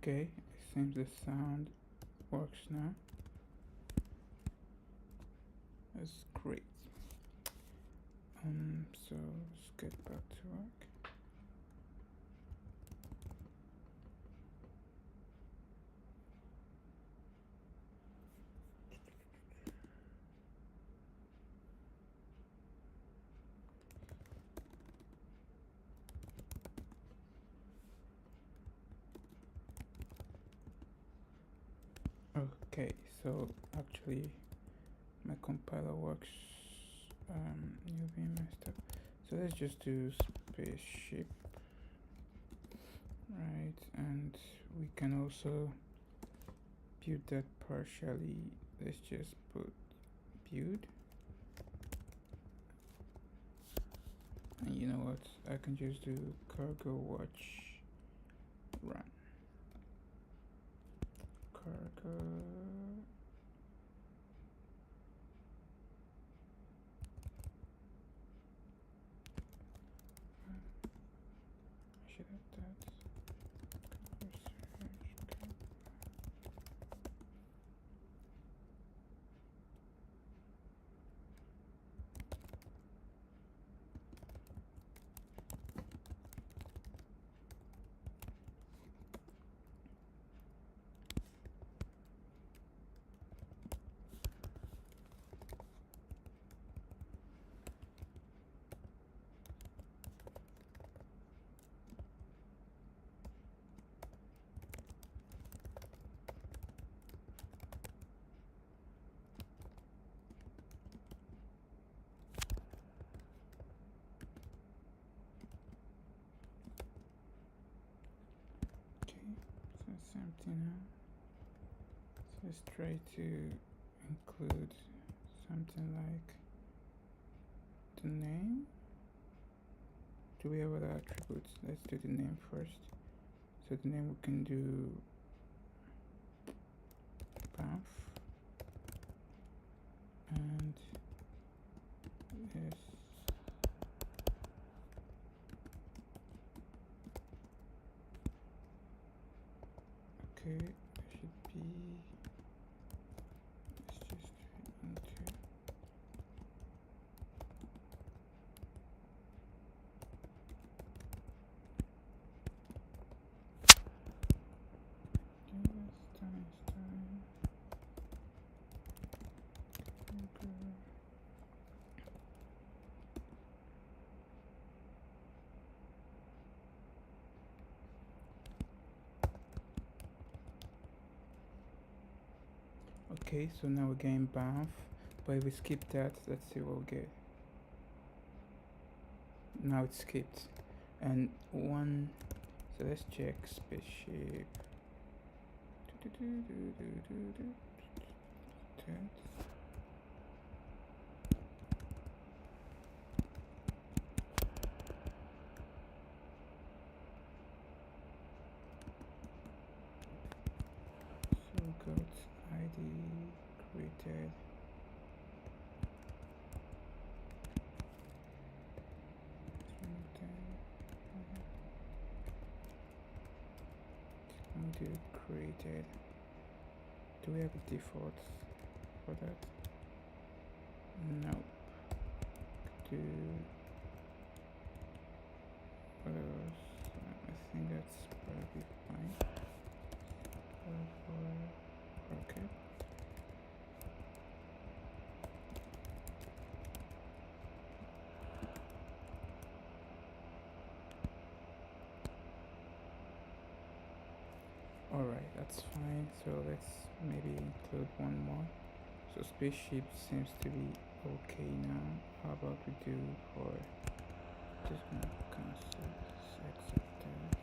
Okay, it seems the sound works now. That's great. So let's get back to work. Okay, so actually my compiler works. You'll be messed up. So let's just do spaceship, right? And we can also build that partially. Let's just put build. And you know what? I can just do cargo watch run. Cargo. I should have that. Empty now. So let's try to include something like the name. Do we have other attributes? Let's do the name first. So the name we can do path and yes. Okay, it should be, let's just into time. Okay, so now we're getting BAMF, but if we skip that, let's see what we get. Now it's skipped. And one, so let's check spaceship. So got ID created. Do created. Do we have a default for that? Nope. Do what else? I think that's probably fine. Okay. Alright, that's fine. So let's maybe include one more. So spaceship seems to be okay now. How about we do for just gonna cancel accept that.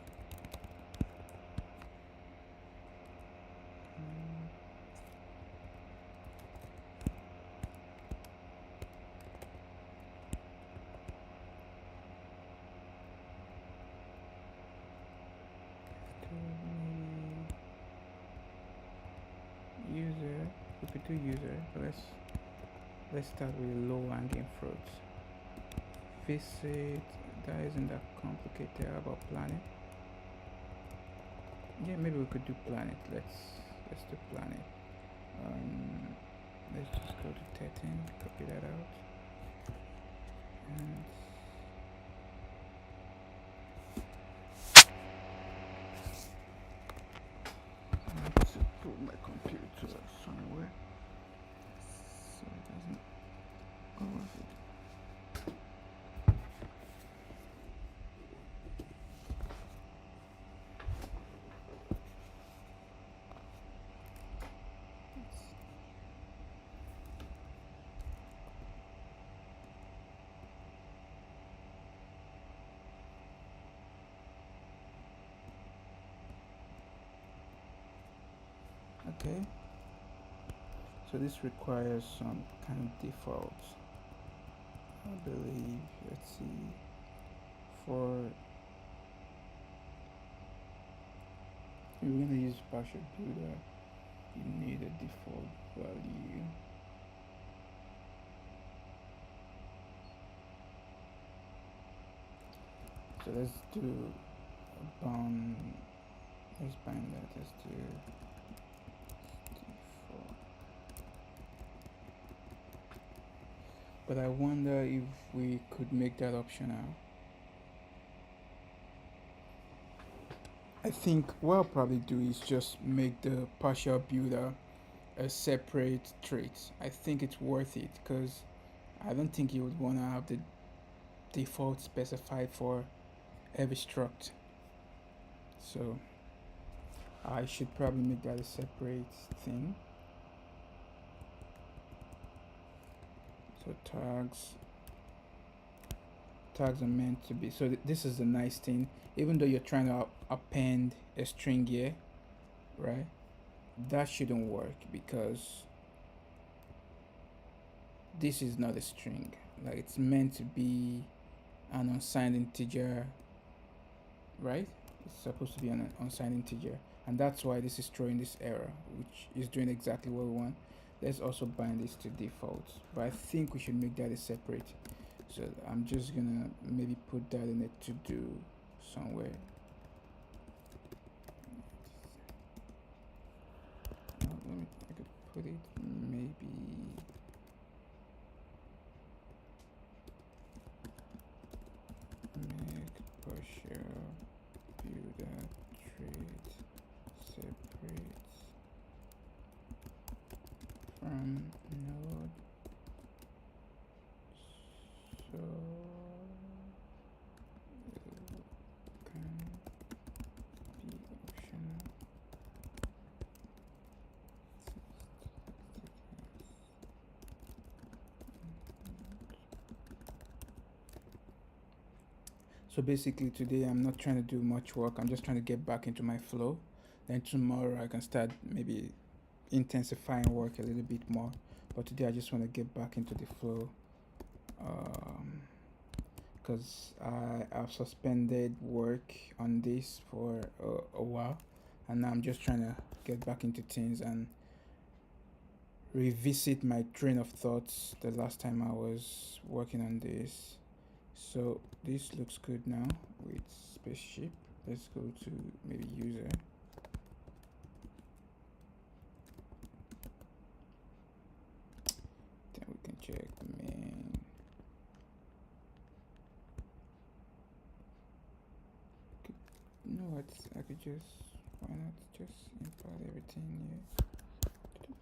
User, we could do user, but let's start with low hanging fruits. Visit, that isn't that complicated. How about planet? Yeah, maybe we could do planet. Let's do planet. Let's just go to 13, copy that out, and I need to put my computer somewhere so it doesn't overfit. Okay, so this requires some kind of default, I believe. Let's see. For if you're gonna use partial builder, you need a default value. So let's do a bound. Let's bind that. Let's do default. But I wonder if we could make that optional. I think what I'll probably do is just make the partial builder a separate trait. I think it's worth it because I don't think you would want to have the default specified for every struct. So I should probably make that a separate thing. So tags are meant to be, so this is the nice thing. Even though you're trying to append a string here, right, that shouldn't work because this is not a string. Like, it's meant to be an unsigned integer, right? It's supposed to be an unsigned integer, and that's why this is throwing this error, which is doing exactly what we want. Let's also bind this to default, but I think we should make that a separate. So I'm just gonna maybe put that in a to do somewhere. I could put it maybe make partial builder trait separate from node. So it can be optional. So basically today I'm not trying to do much work. I'm just trying to get back into my flow. Then tomorrow I can start maybe intensifying work a little bit more. But today I just want to get back into the flow. Because I have suspended work on this for a while, and now I'm just trying to get back into things and revisit my train of thoughts the last time I was working on this. So this looks good now with spaceship. Let's go to maybe user. Then we can check main. You know what? I could just, why not just import everything here?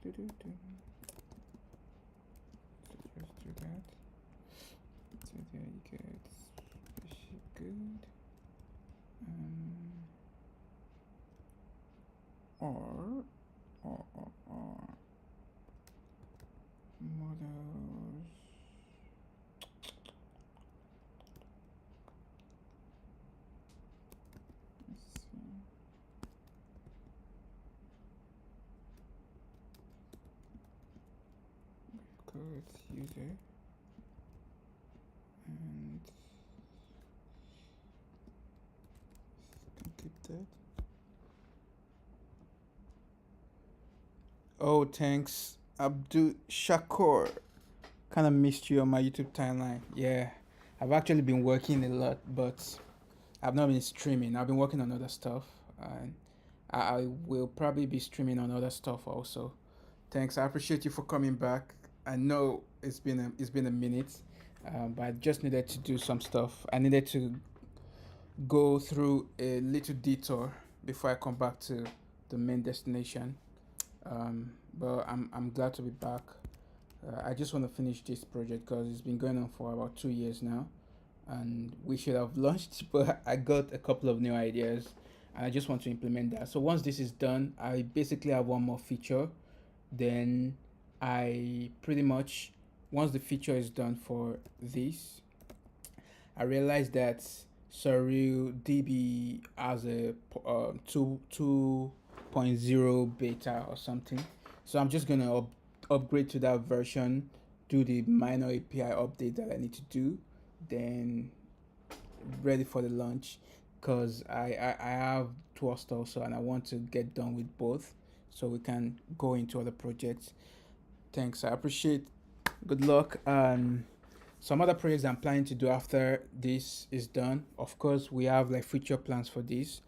So just do that. So there you get spaceship good. Or models. Let's see. Code user and can keep that. Oh, thanks, Abdul Shakur. Kind of missed you on my YouTube timeline. Yeah, I've actually been working a lot, but I've not been streaming. I've been working on other stuff, and I will probably be streaming on other stuff also. Thanks. I appreciate you for coming back. I know it's been a minute, but I just needed to do some stuff. I needed to go through a little detour before I come back to the main destination. But I'm glad to be back. I just want to finish this project because it's been going on for about 2 years now, and we should have launched. But I got a couple of new ideas, and I just want to implement that. So once this is done, I basically have one more feature. Then I pretty much, once the feature is done for this, I realized that SurrealDB has a 2.0 beta or something. So I'm just gonna upgrade to that version, do the minor API update that I need to do, then ready for the launch. Cause I have Trust also, and I want to get done with both, so we can go into other projects. Thanks, I appreciate. Good luck, and some other projects I'm planning to do after this is done. Of course, we have like future plans for this.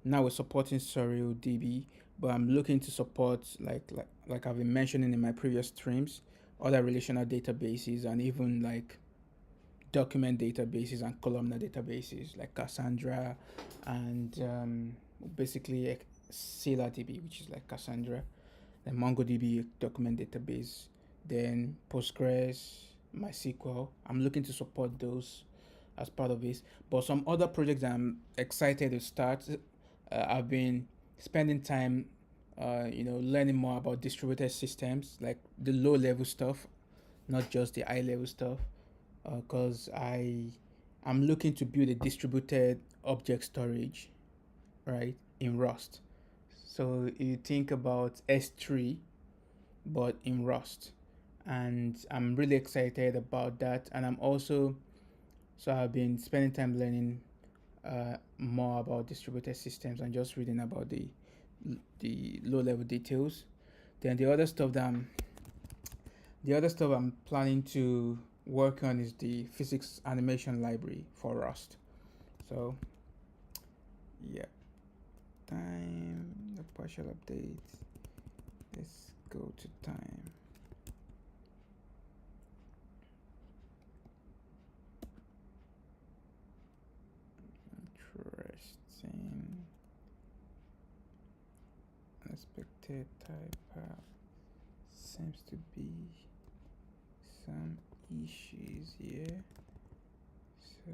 Now we're supporting SurrealDB, but I'm looking to support like I've been mentioning in my previous streams, other relational databases and even like document databases and columnar databases like Cassandra and basically ScyllaDB, which is like Cassandra, the MongoDB document database, then Postgres, MySQL. I'm looking to support those as part of this. But some other projects I'm excited to start. I've been spending time, learning more about distributed systems, like the low level stuff, not just the high level stuff. Because I'm looking to build a distributed object storage, right, in Rust. So you think about S3, but in Rust, and I'm really excited about that. And I've been spending time learning more about distributed systems and just reading about the low level details. Then the other stuff I'm planning to work on is the physics animation library for Rust. So yeah, time the partial update. Let's go to time. Interesting. Unexpected type seems to be some issues here. So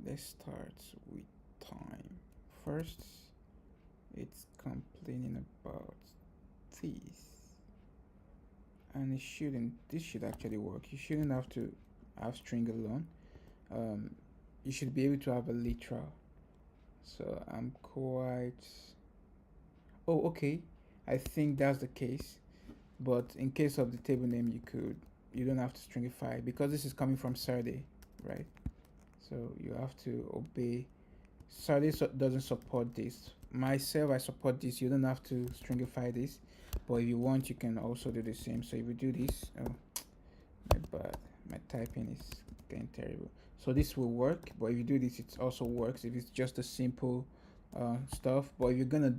let's start with time. First, it's complaining about this. And this should actually work. You shouldn't have to have string alone. You should be able to have a literal. So I'm quite. Oh, okay. I think that's the case. But in case of the table name, you don't have to stringify because this is coming from Sarday, right? So you have to obey. Sarday doesn't support this. Myself, I support this. You don't have to stringify this, but if you want, you can also do the same. So if you do this, oh, my bad, my typing is getting terrible. So this will work, but if you do this, it also works if it's just a simple stuff. But if you're gonna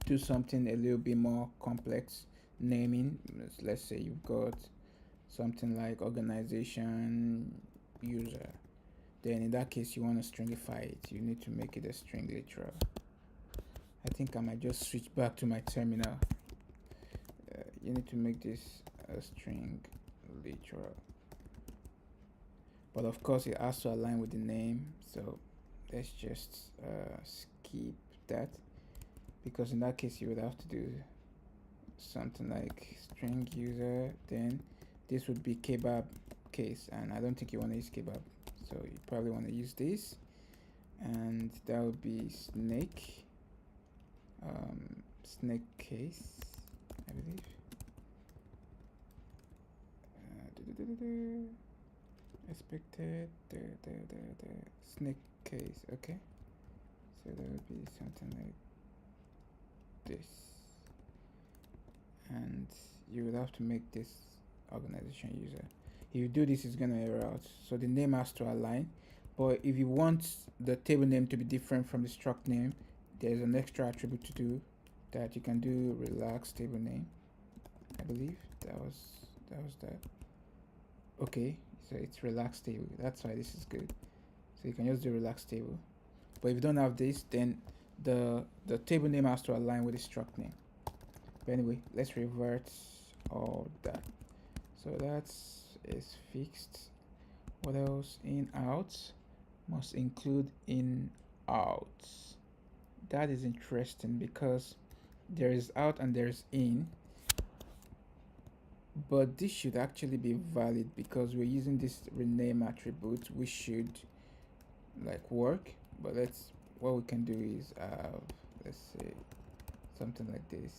do something a little bit more complex, naming, let's say you've got something like organization user, then in that case you want to stringify it. You need to make it a string literal. I think I might just switch back to my terminal. You need to make this a string literal, but of course it has to align with the name. So let's just skip that, because in that case you would have to do something like string user, then this would be kebab case, and I don't think you want to use kebab, so you probably want to use this, and that would be snake case, I believe. Expected the snake case. Okay, so that would be something like this, and you would have to make this organization user. If you do this, it's gonna error out, so the name has to align. But if you want the table name to be different from the struct name, there's an extra attribute to do that you can do relax table name. I believe that was that. Okay, so it's relax table. That's why this is good. So you can just do relax table. But if you don't have this, then the table name has to align with the struct name. But anyway, let's revert all that. So that's is fixed. What else? In out must include in out. That is interesting because there is out and there is in, but this should actually be valid because we're using this rename attribute, which should like work. But what we can do is let's say something like this.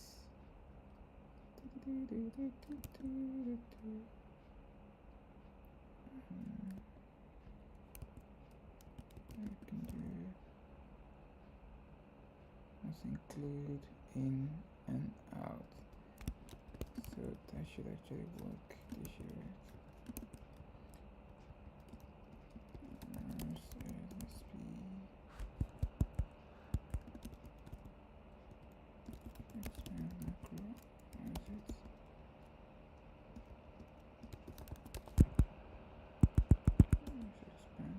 I can do must include in and out. So that should actually work. This should work. Let's be expand macro. What is it? Let's expand.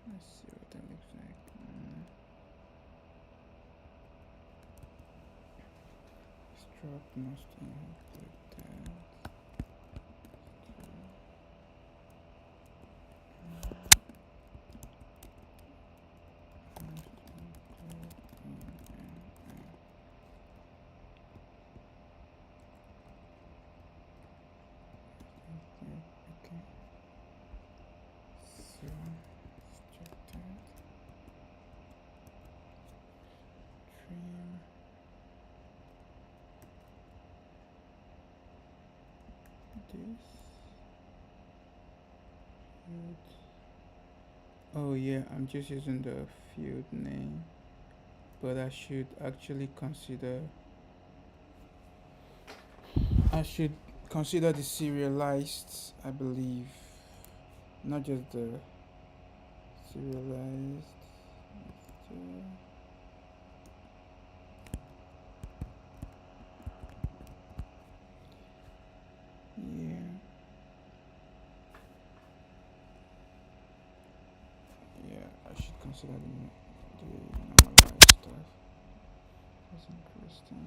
Let's see what that looks like. Struct must include that. Okay. So let's check that. Trim. This. Field. Oh yeah, I'm just using the field name, but I should actually consider the serialized, I believe, not just the serialized. Yeah. Yeah, I should consider the normalized stuff. That's interesting.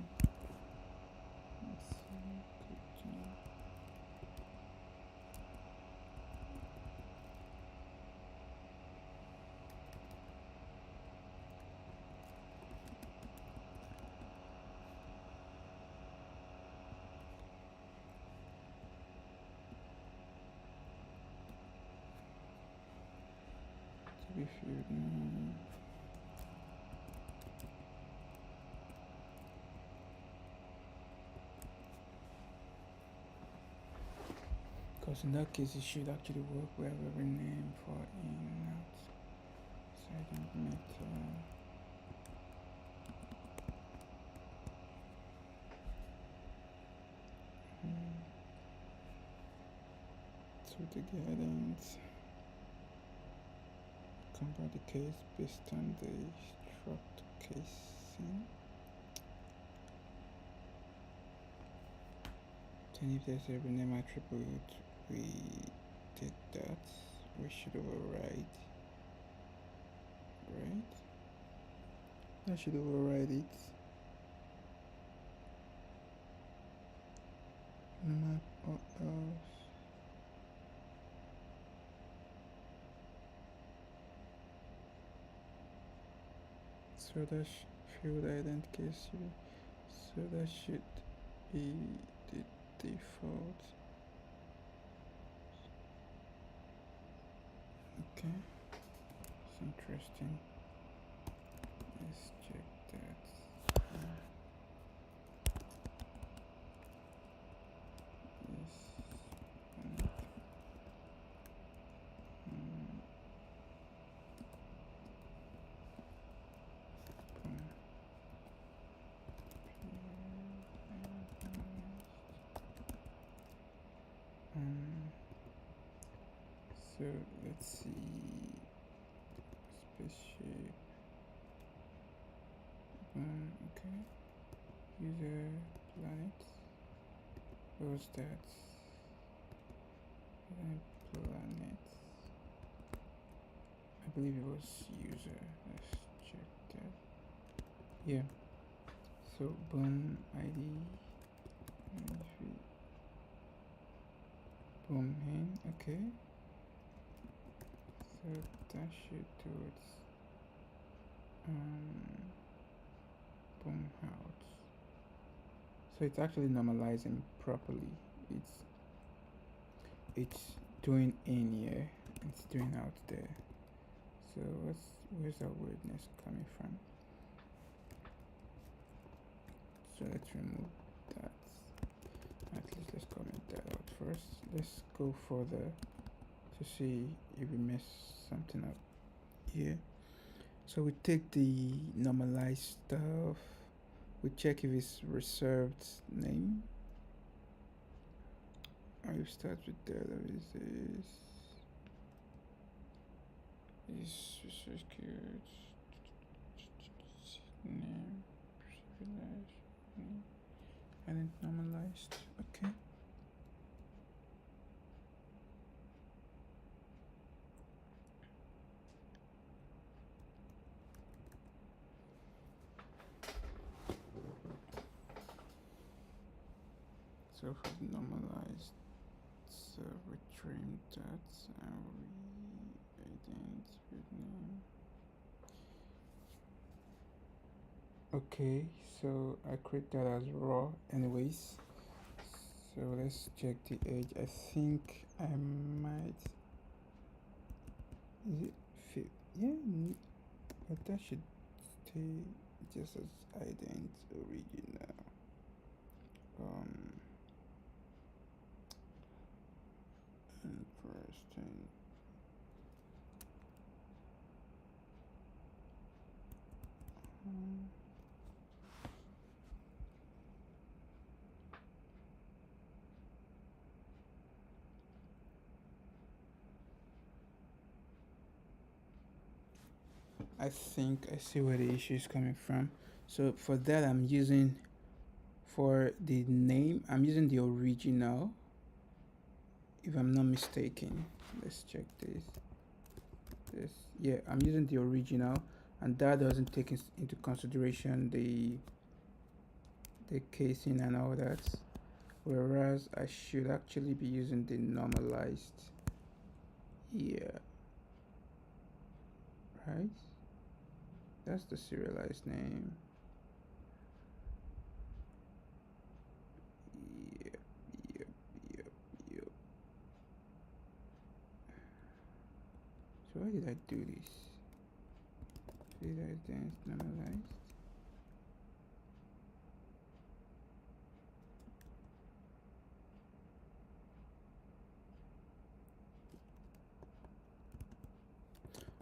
Let's see. Continue. To be field name. Because in that case, it should actually work. We have every name for in out. Second method. To the guidance. Compare the case based on the struct casing. Then if there's a rename attribute, we take that. We should override. Right? That should override it. Map or else. So that field identification. So that should be the default. Okay, it's interesting. Let's check that. Yes. So let's see, spaceship, okay, user, planet, what was that, planet, I believe it was user, let's check that, yeah, so boom, ID, boom, hen, okay, so dash it towards boom out. So it's actually normalizing properly. It's doing in here, it's doing out there. So where's that weirdness coming from? So let's remove that. At least let's comment that out first. Let's go further to see if we mess something up here. So we take the normalized stuff, we check if it's reserved name. I start with databases. Is resource keywords name privilege name and then normalized. Okay. So for the normalized, so we trim that and we ident with name. Okay, so I create that as raw anyways. So let's check the age. I think I might. Is it fit? Yeah, but that should stay just as ident original. Interesting. I think I see where the issue is coming from. So for that, I'm using, for the name, I'm using the original, if I'm not mistaken. Let's check this, yeah, I'm using the original, and that doesn't take into consideration the casing and all that, whereas I should actually be using the normalized. Yeah, right, that's the serialized name. Yep. So why did I do this? Did I then normalized?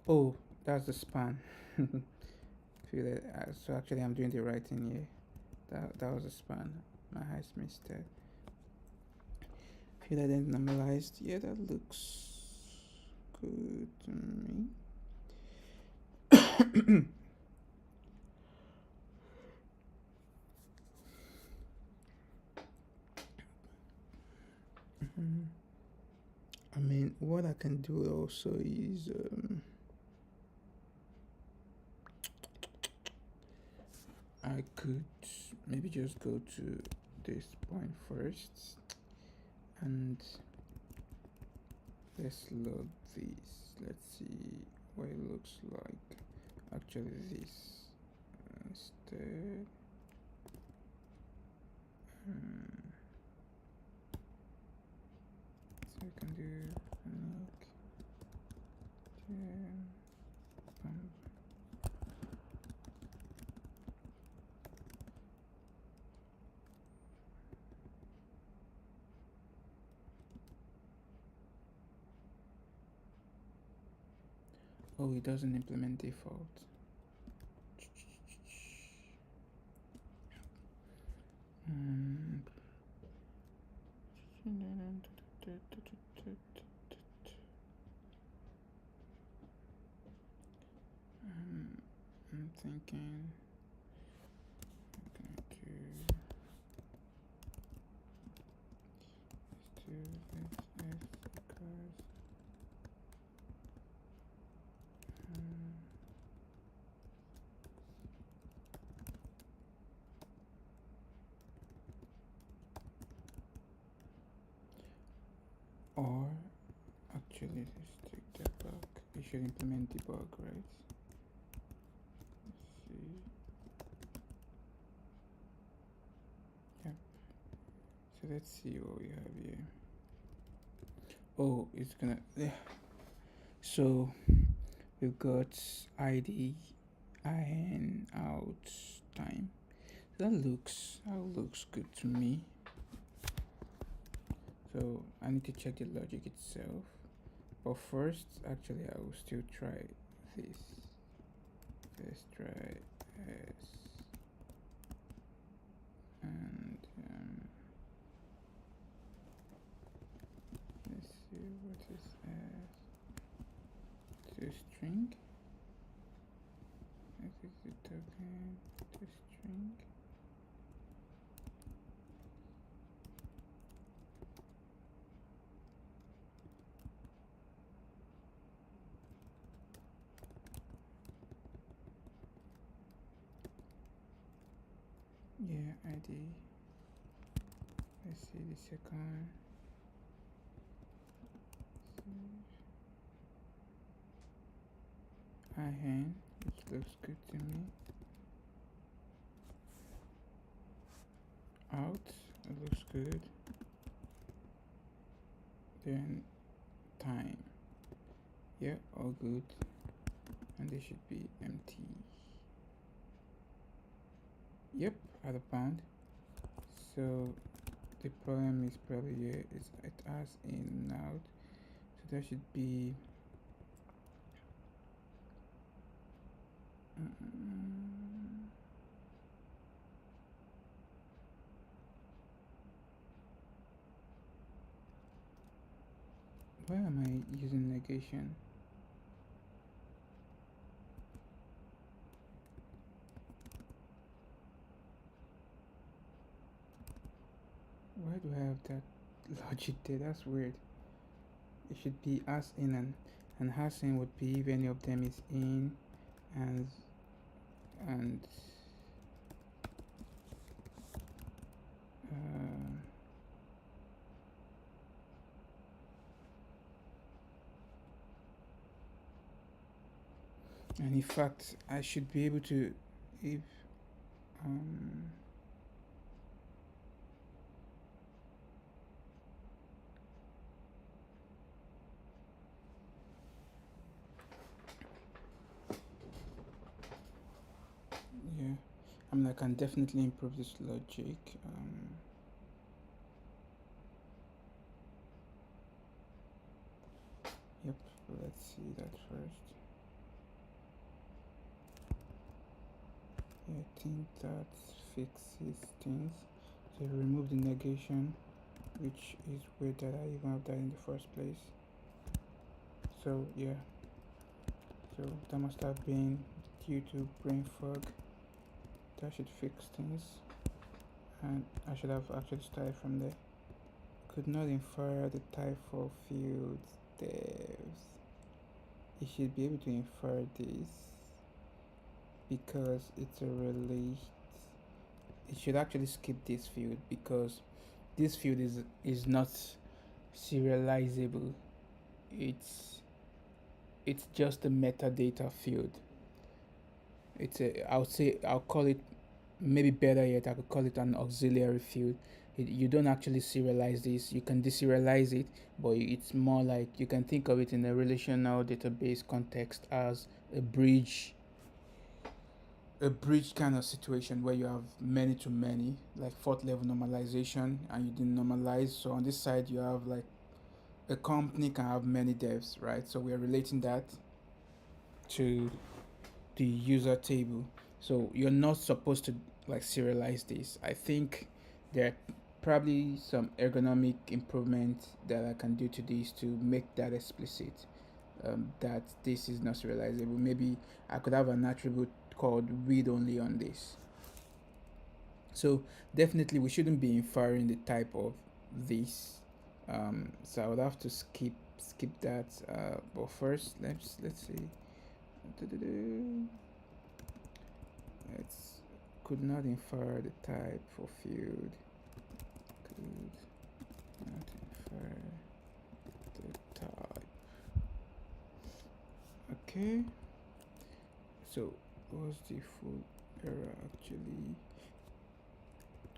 Oh, that's the span. Feel it. So actually, I'm doing the right thing here. That was a span. My highest mistake. Feel it then normalized. Yeah, that looks good to me. I mean, what I can do also is I could maybe just go to this point first and let's load this. Let's see what it looks like. Actually, this instead. So I can do unique. Oh, it doesn't implement default. I'm thinking I'm going to let's do this because or actually let's take that back. We should implement debug, right? Let's see. Yep. So let's see what we have here. Oh, it's gonna so we've got ID, in, out, time. That looks good to me. So I need to check the logic itself. But first, actually, I will still try this. Let's try S and let's see what is S. To string. Execute token to string. Yeah, ID. Let's see the second. IN, which looks good to me. Out, it looks good. Then time. Yeah, all good. And they should be empty. Yep, out of bound. So the problem is probably here is it has in and out. So there should be why am I using negation? Why do I have that logic there? That's weird. It should be as in and has in would be if any of them is in and and and in fact I should be able to if yeah, I mean I can definitely improve this logic. Yep, let's see that first. Yeah, I think that fixes things. So remove the negation, which is weird that I even have that in the first place. So yeah, so that must have been due to brain fog. That should fix things, and I should have actually started from there. Could not infer the type for fields devs. You should be able to infer this because it's a release. It should actually skip this field because this field is not serializable. It's just a metadata field. I'll call it, maybe better yet I could call it an auxiliary field. You don't actually serialize this. You can deserialize it, but it's more like you can think of it in a relational database context as a bridge kind of situation where you have many to many, like fourth level normalization, and you didn't normalize. So on this side you have like a company can have many devs, right? So we are relating that to the user table. So you're not supposed to like serialize this. I think there are probably some ergonomic improvements that I can do to this to make that explicit, that this is not serializable. Maybe I could have an attribute called read only on this. So definitely we shouldn't be inferring the type of this. So I would have to skip that. But first, let's see. Let's could not infer the type for field. Could not infer the type. Okay. So what's the full error actually?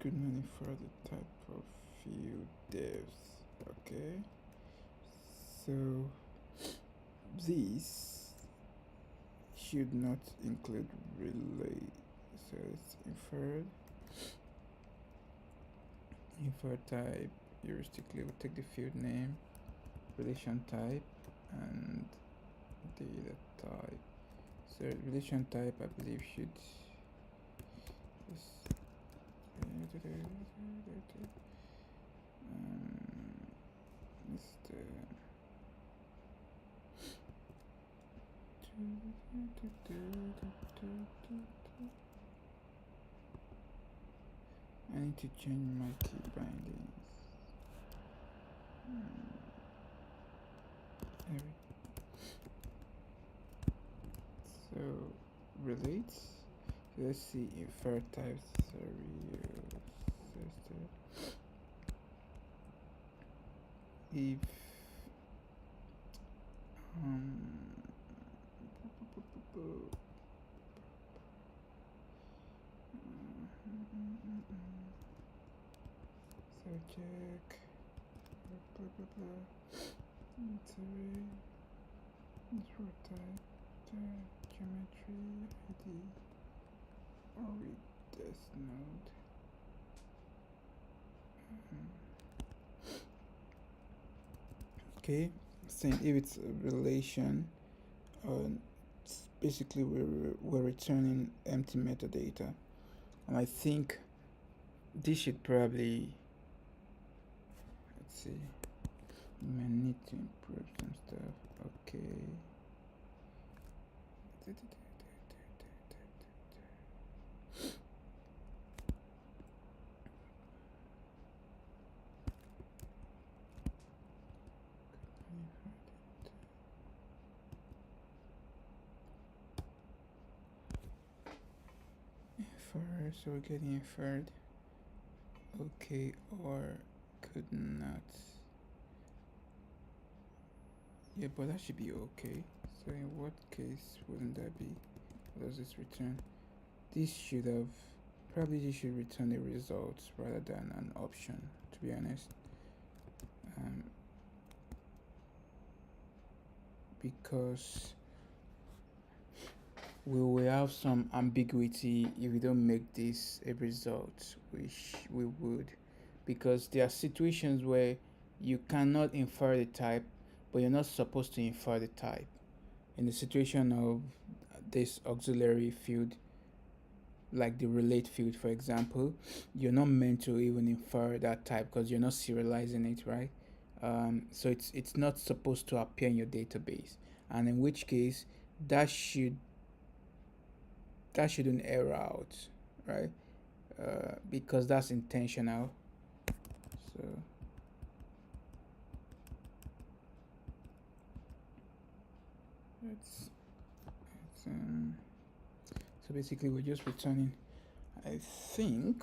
Could not infer the type of field devs. Okay. So this should not include relay. So it's infer type. Heuristically, we'll take the field name, relation type, and data type. So relation type, I believe, should just I need to change my key bindings. So relates. So let's see infer types. If so check blah blah blah. It's array. It's for type. Geometry ID. Or with this node. Okay, saying if it's a relation, basically we're returning empty metadata, and I think this should probably, let's see, we may need to improve some stuff. Okay. So we're getting inferred. Okay, or could not. Yeah, but that should be okay. So in what case wouldn't that be? What does this return? This should have, probably this should return a result rather than an option, to be honest. Because we will have some ambiguity if we don't make this a result, which we would, because there are situations where you cannot infer the type, but you're not supposed to infer the type. In the situation of this auxiliary field, like the relate field, for example, you're not meant to even infer that type because you're not serializing it, right? So it's not supposed to appear in your database, and in which case that shouldn't error out, right? Because that's intentional. So so basically we're just returning, I think,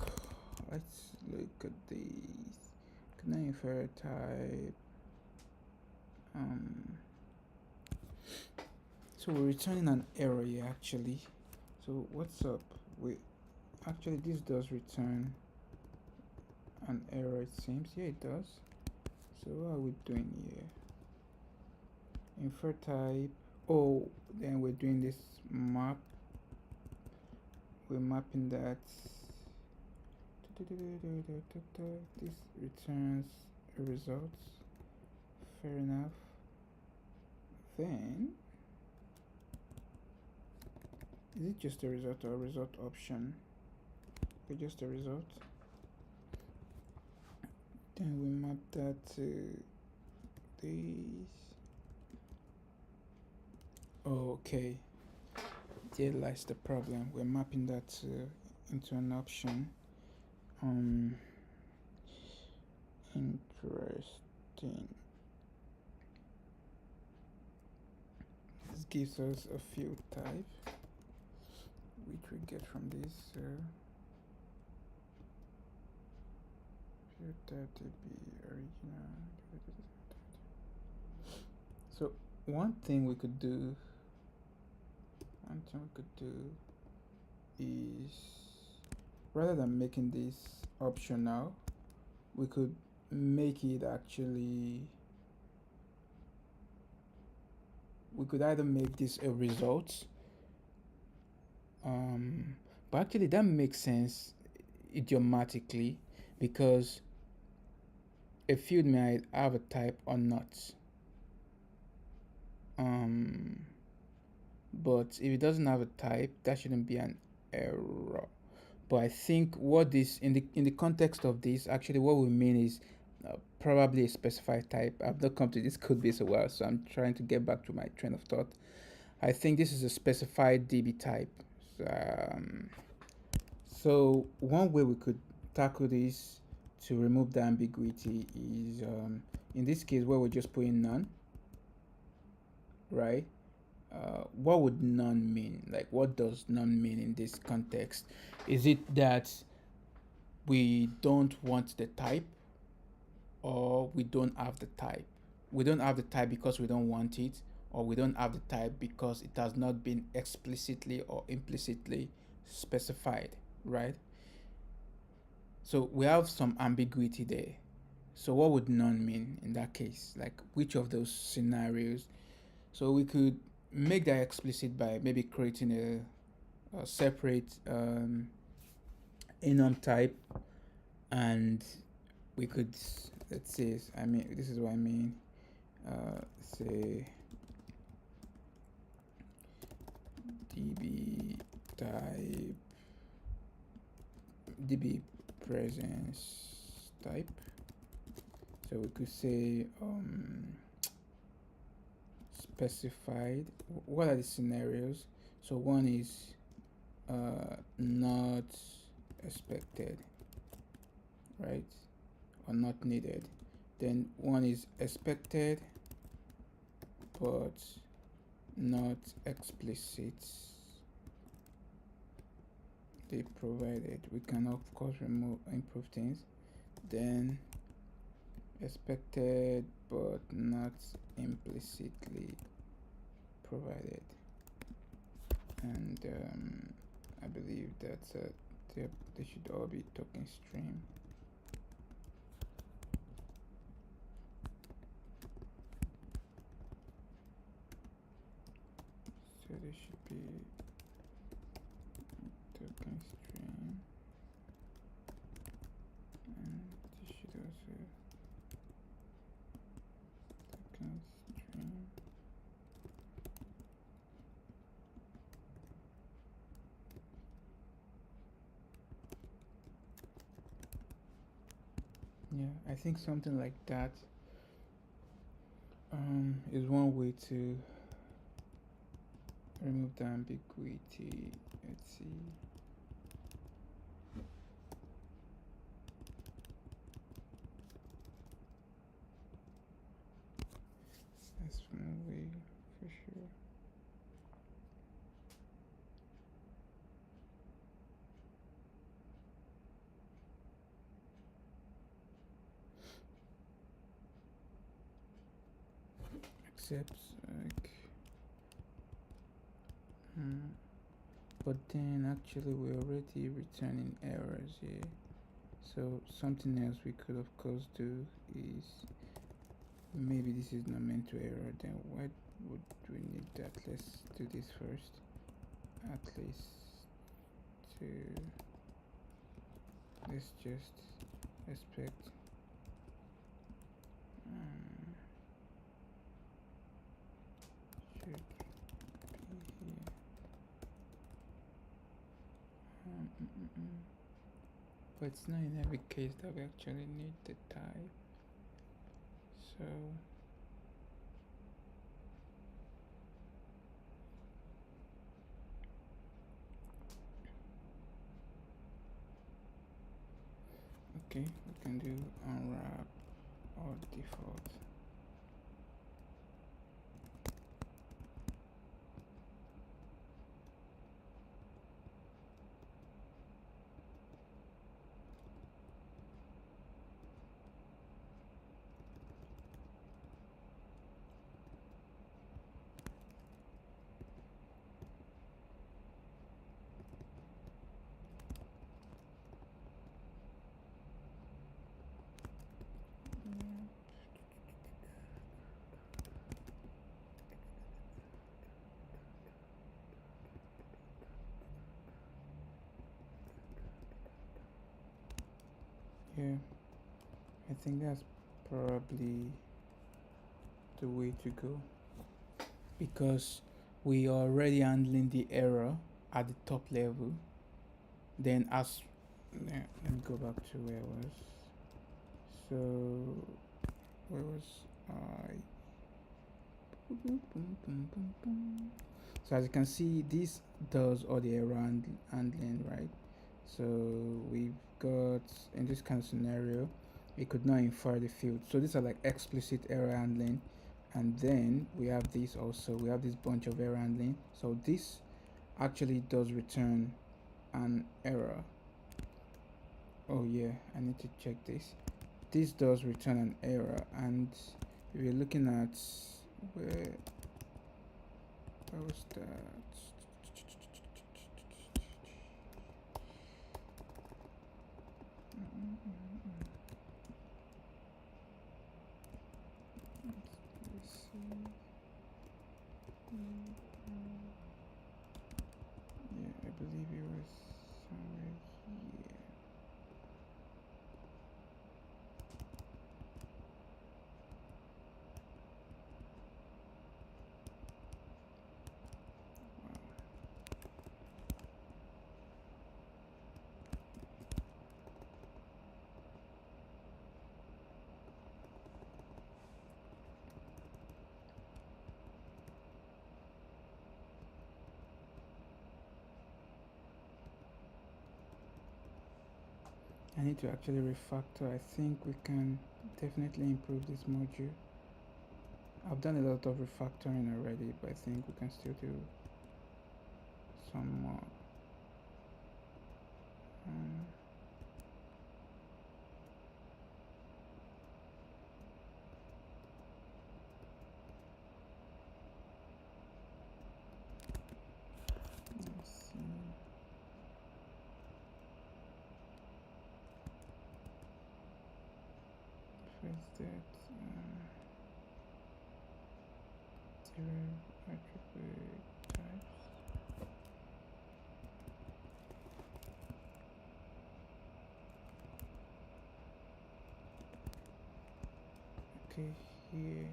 let's look at these. Can I infer type? So we're returning an array here actually. So what's up with, actually this does return an error, it seems. Yeah, it does. So what are we doing here? Infer type. Oh, then we're doing this map. We're mapping that. This returns a result. Fair enough. Then is it just a result or a result option? Okay, just a result. Then we map that to this. Okay. there lies the problem. We're mapping that into an option. Interesting. This gives us a field type, which we get from this field type to be original. So one thing we could do is, rather than making this optional, we could make it actually, we could either make this a result, but actually that makes sense idiomatically, because a field might have a type or not. But if it doesn't have a type, that shouldn't be an error. But I think what this, in the context of this, actually what we mean is probably a specified type. I've not come to this code base a while, so I'm trying to get back to my train of thought. I think this is a specified DB type. So one way we could tackle this to remove the ambiguity is, in this case, where we're just putting none, right? What would none mean? Like, what does none mean in this context? Is it that we don't want the type, or we don't have the type? We don't have the type because we don't want it, or we don't have the type because it has not been explicitly or implicitly specified, right? So we have some ambiguity there. So what would none mean in that case? Like, which of those scenarios? So we could make that explicit by maybe creating a separate enum type, and we could, let's say, I mean, this is what I mean, say db type, db presence type. So we could say specified. What are the scenarios? So one is not expected, right, or not needed. Then one is expected but not explicitly provided. We can of course improve things. Then expected but not implicitly provided, and I believe that they should all be token stream. So they should be token stream, and they should also token stream. Yeah, I think something like that is one way to remove the ambiguity. Let's see. That's one way for sure. Except like, but then actually we're already returning errors here. So something else we could of course do is, maybe this is not meant to error, then why would we need that? Let's do this first, at least to, let's just expect should be here. But it's not in every case that we actually need the type. So Okay, we can do unwrap or default. Yeah, I think that's probably the way to go, because we are already handling the error at the top level. Then as let me go back to where I was. So where was I? So as you can see, this does all the error handling, right? So we've got, in this kind of scenario, we could now infer the field. So these are like explicit error handling, and then we have this also. We have this bunch of error handling. So this actually does return an error. Oh yeah, I need to check this. This does return an error, and we're looking at where was that? Let's see. Yeah, I believe it was somewhere here. I need to actually refactor. I think we can definitely improve this module. I've done a lot of refactoring already, but I think we can still do some more. Let's see. First that derive attribute types. Okay, here.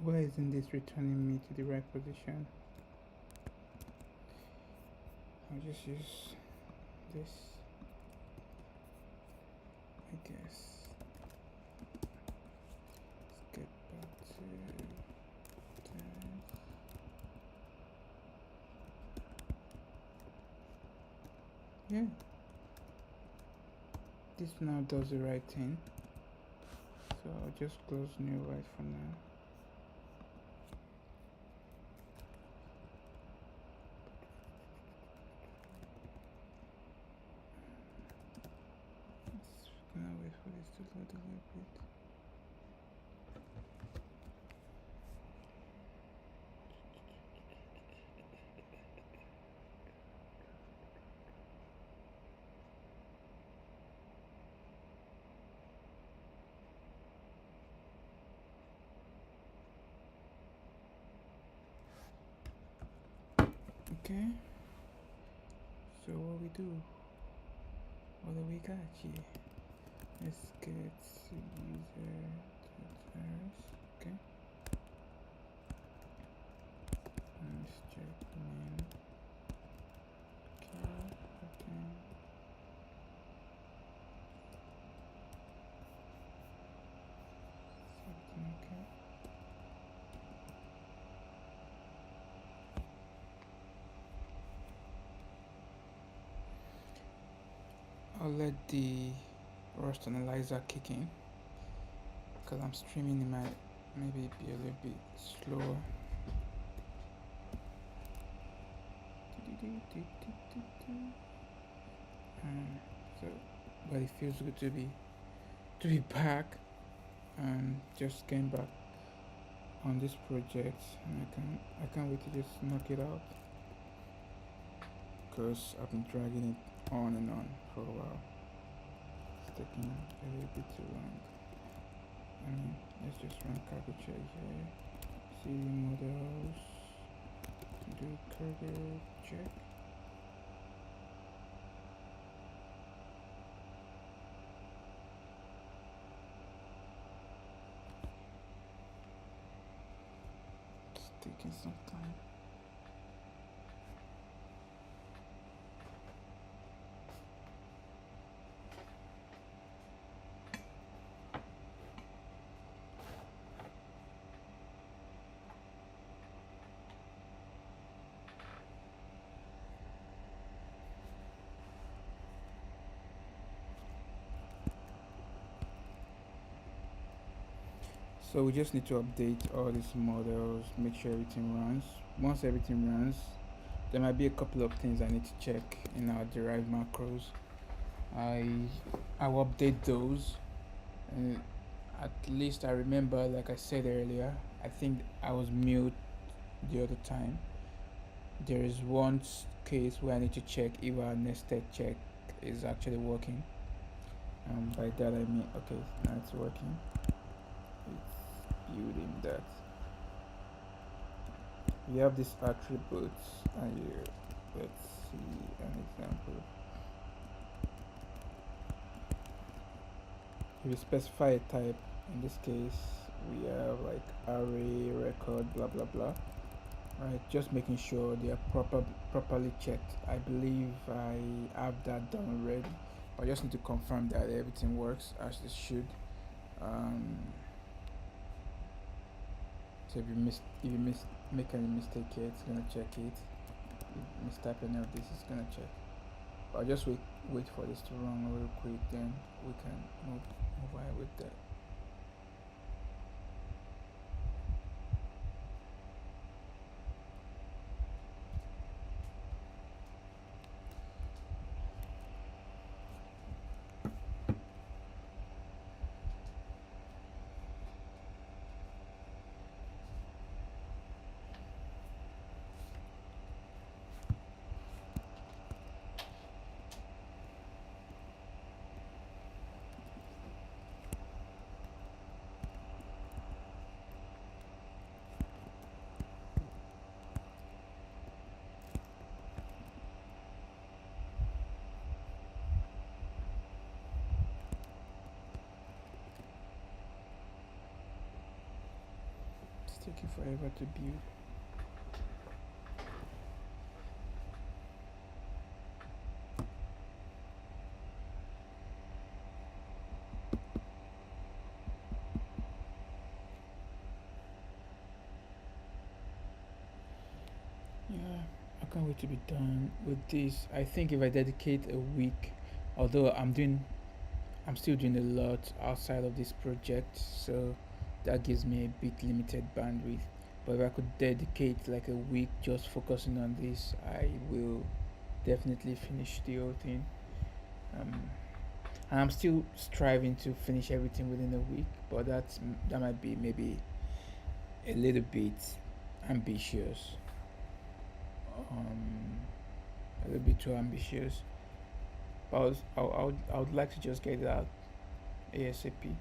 Why isn't this returning me to the right position? I'll just use this, I guess. Let's get back to that. Yeah, this now does the right thing. So I'll just close new white for now. Just gonna wait for this to load a little bit. Okay, so what we do? What do we got here? Let's get user tutors. Okay, let's check the name. Okay. Something okay. I'll let the Rust analyzer kick in because I'm streaming. It might maybe be a little bit slower. So, but it feels good to be back and just came back on this project, and I can't wait to just knock it out because I've been dragging it on and on for a while. It's taking a little bit too long. Let's just run cargo check here. See models. Do cargo check. It's taking some time. So we just need to update all these models, make sure everything runs. Once everything runs, there might be a couple of things I need to check in our derive macros. I will update those. And at least I remember, like I said earlier, I think I was mute the other time. There is one case where I need to check if our nested check is actually working. By that I mean, okay, now it's working. It's building that. We have these attributes, and let's see an example. If you specify a type, in this case we have like array, record, blah blah blah. Right, just making sure they are properly checked. I believe I have that done already. I just need to confirm that everything works as it should. So if you make any mistake here, it's gonna check it. If you mistype any of this, it's gonna check. But I'll just wait for this to run real quick, then we can move ahead with that. It's taking forever to build. Yeah, I can't wait to be done with this. I think if I dedicate a week, although I'm still doing a lot outside of this project, so that gives me a bit limited bandwidth. But if I could dedicate like a week just focusing on this, I will definitely finish the whole thing. Um, and I'm still striving to finish everything within a week, but that might be maybe a little bit ambitious. Um, a little bit too ambitious. But I would like to just get it out ASAP.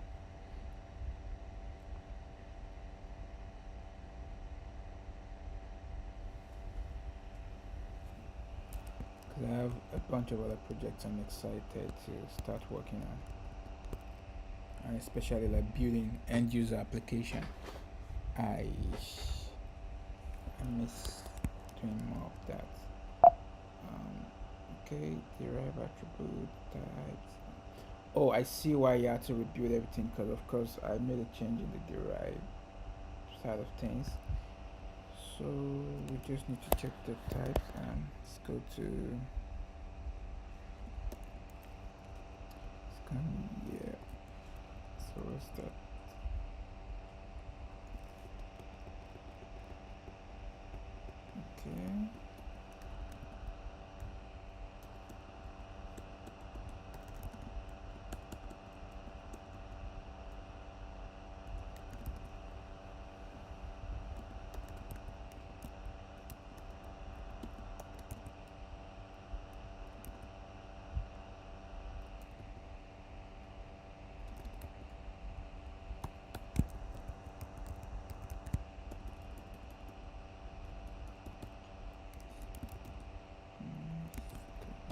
I have a bunch of other projects I'm excited to start working on, and especially like building end user application. I miss doing more of that. Okay, derive attribute types. Oh, I see why you had to rebuild everything, because of course I made a change in the derive side of things. So we just need to check the types, and let's go to scan. Yeah. So what's that? Okay.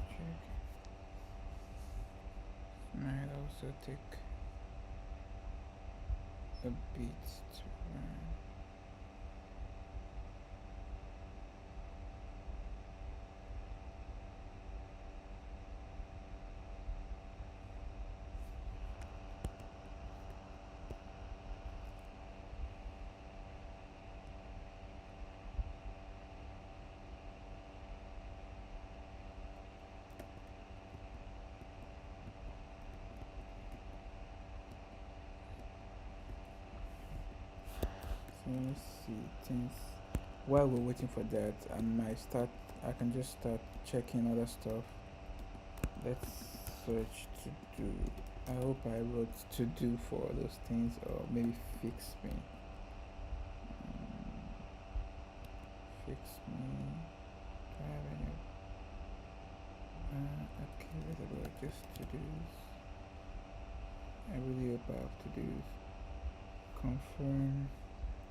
Check. Might also take a bit to run. So let's see things. While we're waiting for that, I can just start checking other stuff. Let's search to do. I hope I wrote to do for those things, or maybe fix me. Fix me. Do I have any? Okay, what about just to do's? I really hope I have to do. Confirm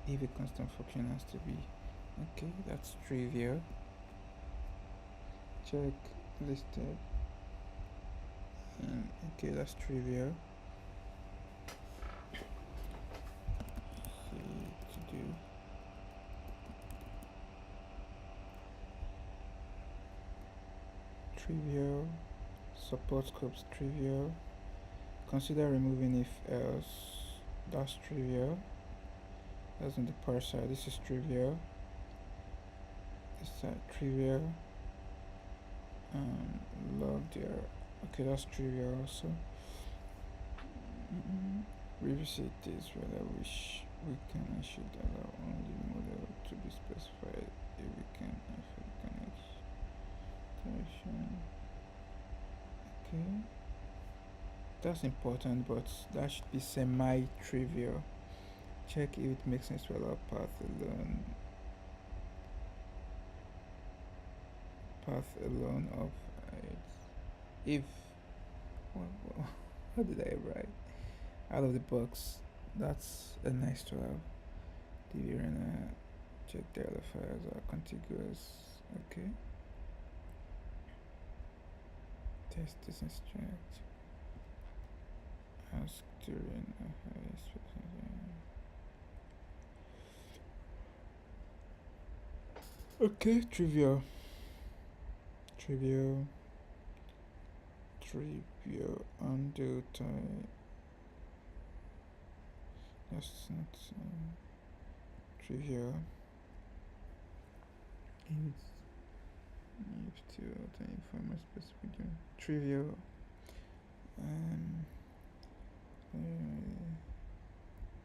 if a constant function has to be. Okay, that's trivial. Check listed. Okay, that's trivial. See to do. Trivial. Support scopes trivial. Consider removing if else. That's trivial. That's in the parser. This is trivial. This is trivial. Log there. Okay, that's trivial also. Revisit this whether we can and should allow only model to be specified if we can connection. Okay, that's important, but that should be semi-trivial. Check if it makes sense to allow path alone of it. If what did I write? Out of the box, that's a nice to have. DB runner, check the other files are contiguous. Okay. Test this instruct. Ask during a high okay, trivial. Undo time. That's not trivial. If to alter informal specific trivial.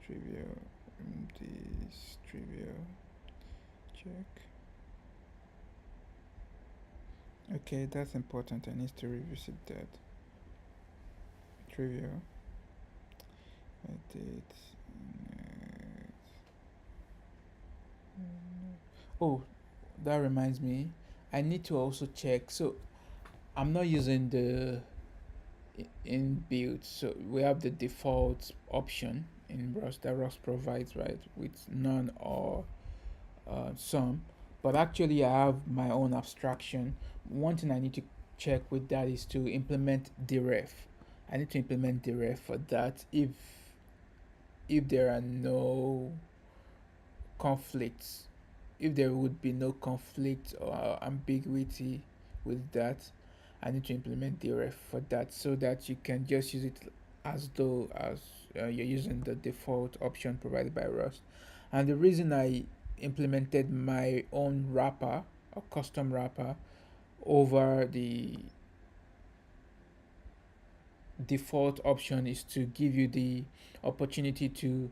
Trivial. This trivial. Check. Okay, that's important. I need to revisit that. Trivial. Edit. Oh, that reminds me. I need to also check. So I'm not using the inbuilt. So we have the default option in Rust that Rust provides, right, with none or some. but actually I have my own abstraction. One thing I need to check with that is to implement deref. I need to implement deref for that if there are no conflicts, if there would be no conflict or ambiguity with that, I need to implement deref for that so that you can just use it as though as you're using the default option provided by Rust. And the reason I implemented my own wrapper or custom wrapper over the default option is to give you the opportunity to,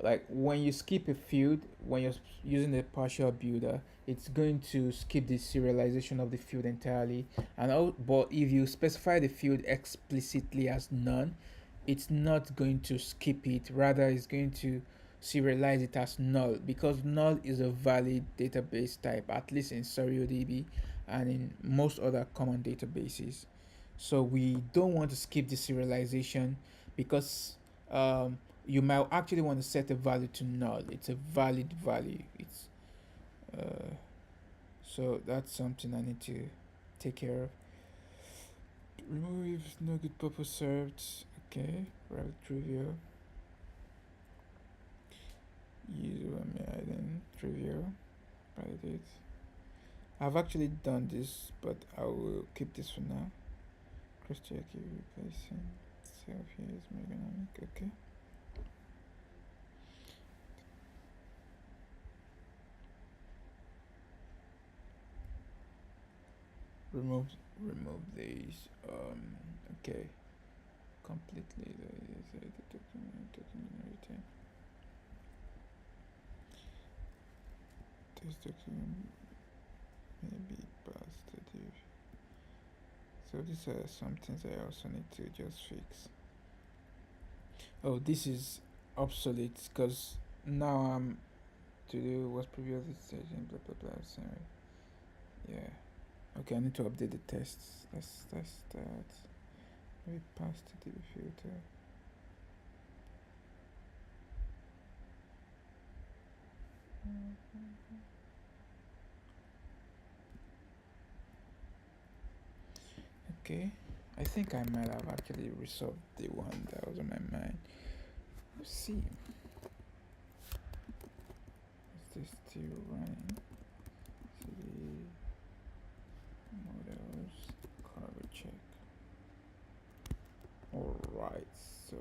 like, when you skip a field, when you're using a partial builder, it's going to skip the serialization of the field entirely. But if you specify the field explicitly as none, it's not going to skip it, rather it's going to serialize it as null, because null is a valid database type, at least in SurrealDB and in most other common databases. So we don't want to skip the serialization, because you might actually want to set a value to null. It's a valid value. It's uh, so that's something I need to take care of. Remove if no good purpose served. Okay, private trivial. Use then trivial. Validate. I've actually done this, but I will keep this for now. Cross check replacing self here is ergonomic. Okay. remove remove these. Okay, completely the document retain. This document may be passed to div. So these are some things I also need to just fix. Oh, this is obsolete because now I'm to do what's previously staging, blah blah blah. Sorry. Yeah. Okay, I need to update the tests. Let's start. Maybe pass to the filter. Okay, I think I might have actually resolved the one that was on my mind. Let's see. Is this still running? See models, cargo check. Alright, so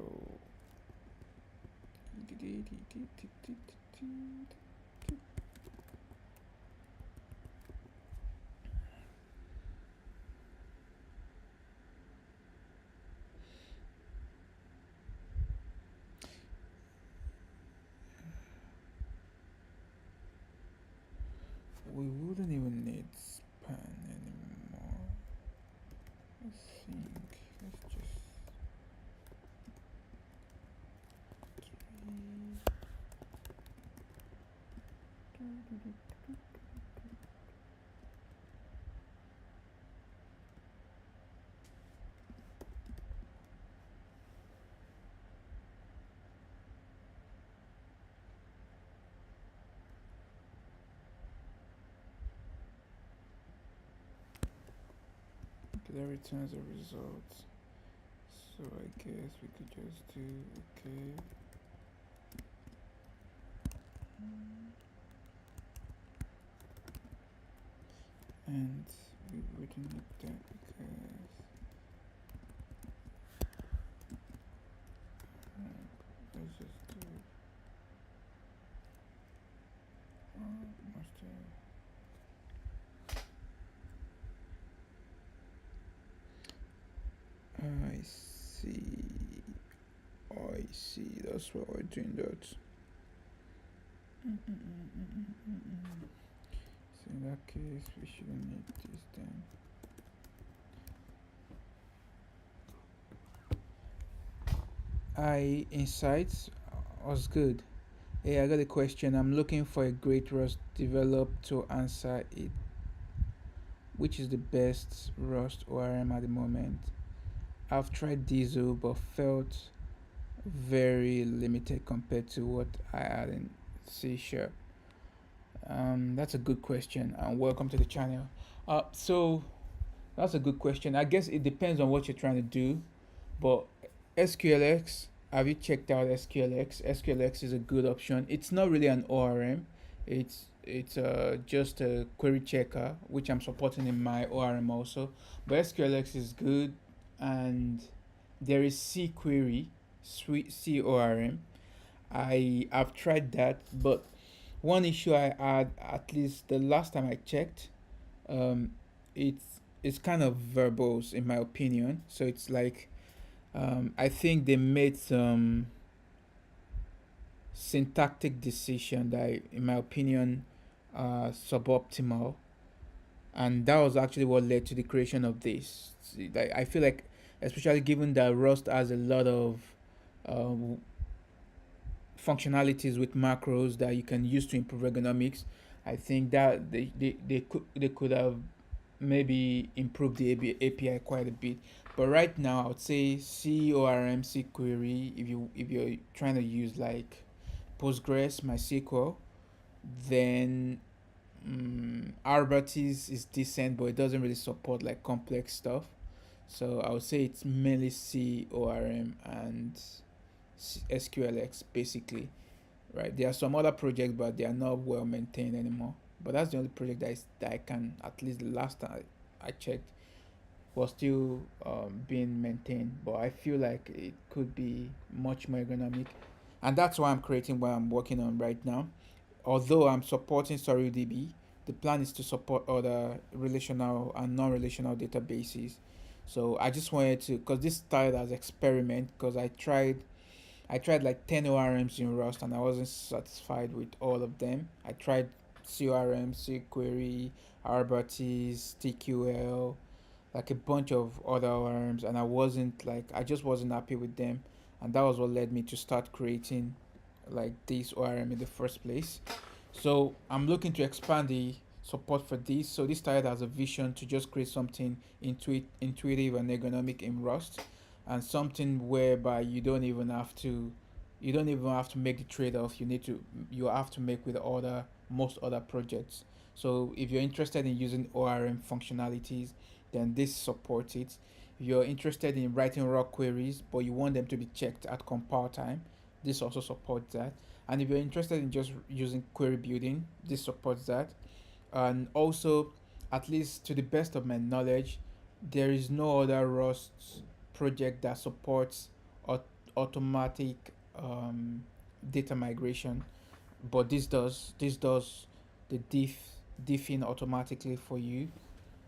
we wouldn't even need span anymore. I think let's just that returns a result. So I guess we could just do okay. And we wouldn't need that because let's just do master. I see. I see. That's why we're doing that. So in that case, we shouldn't need this then. Insights was good. Hey, I got a question. I'm looking for a great Rust developer to answer it. Which is the best Rust ORM at the moment? I've tried Diesel but felt very limited compared to what I had in C#. That's a good question, and welcome to the channel. So that's a good question. I guess it depends on what you're trying to do, but SQLX, have you checked out SQLX? SQLX is a good option. It's not really an ORM. It's just a query checker, which I'm supporting in my ORM also. But SQLX is good, and there is CQuery, CORM. I've tried that, but one issue I had, at least the last time I checked, um, it's kind of verbose in my opinion. So it's like I think they made some syntactic decision that, in my opinion, suboptimal, and that was actually what led to the creation of this. Like I feel like, especially given that Rust has a lot of uh, functionalities with macros that you can use to improve ergonomics. I think that they could have maybe improved the API quite a bit. But right now, I would say CORM query. If you're trying to use like Postgres, MySQL, then Arbatis is decent, but it doesn't really support like complex stuff. So I would say it's mainly CORM and SQLX basically, right? There are some other projects, but they are not well maintained anymore. But that's the only project that I can, at least the last time I checked, was still being maintained. But I feel like it could be much more ergonomic, and that's why I'm creating what I'm working on right now. Although I'm supporting SurrealDB, the plan is to support other relational and non-relational databases. So I just wanted to, because this started as experiment, because I tried like 10 ORMs in Rust and I wasn't satisfied with all of them. I tried CORM, CQuery, Arbatis, TQL, like a bunch of other ORMs, and I just wasn't happy with them. And that was what led me to start creating like this ORM in the first place. So I'm looking to expand the support for this. So this started as a vision to just create something intuitive and ergonomic in Rust, and something whereby you don't even have to make the trade-off you have to make with most other projects. So if you're interested in using ORM functionalities, then this supports it. If you're interested in writing raw queries but you want them to be checked at compile time, this also supports that. And if you're interested in just using query building, this supports that. And also, at least to the best of my knowledge, there is no other Rust project that supports automatic data migration, but this does the diffing automatically for you,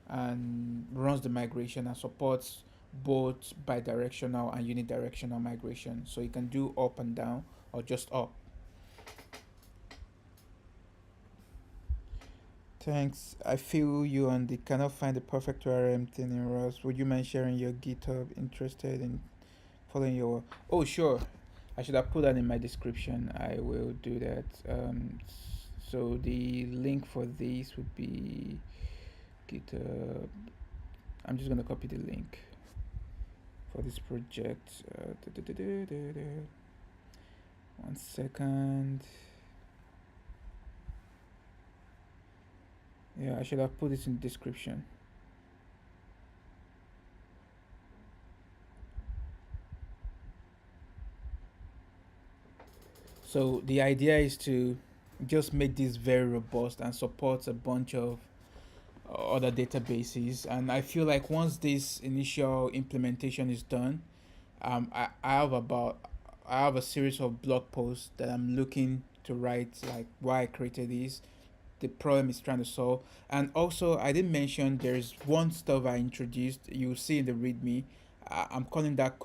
and runs the migration and supports both bidirectional and unidirectional migration, so you can do up and down or just up. Thanks. I feel you on the cannot find the perfect ORM thing in Rust. Would you mind sharing your GitHub? Interested in following your. Oh, sure. I should have put that in my description. I will do that. So the link for this would be GitHub. I'm just gonna copy the link for this project. One second. Yeah, I should have put this in the description. So the idea is to just make this very robust and support a bunch of other databases. And I feel like once this initial implementation is done, I have a series of blog posts that I'm looking to write, like why I created this, the problem is trying to solve. And also, I didn't mention there's one stuff I introduced. You'll see in the README. I'm calling that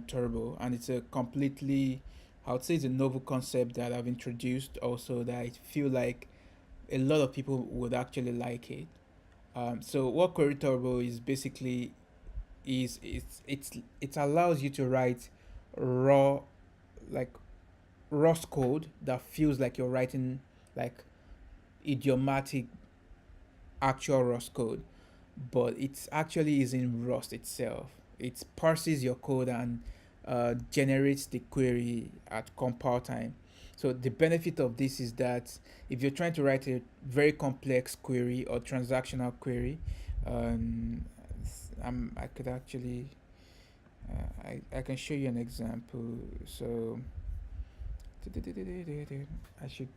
turbo, and it's a completely, I would say, it's a novel concept that I've introduced. Also, that I feel like a lot of people would actually like it. So what query turbo is basically is it allows you to write raw, like Rust code that feels like you're writing like idiomatic actual Rust code, but it actually is in Rust itself. It parses your code and generates the query at compile time. So the benefit of this is that if you're trying to write a very complex query or transactional query, um, I could actually I can show you an example. So I should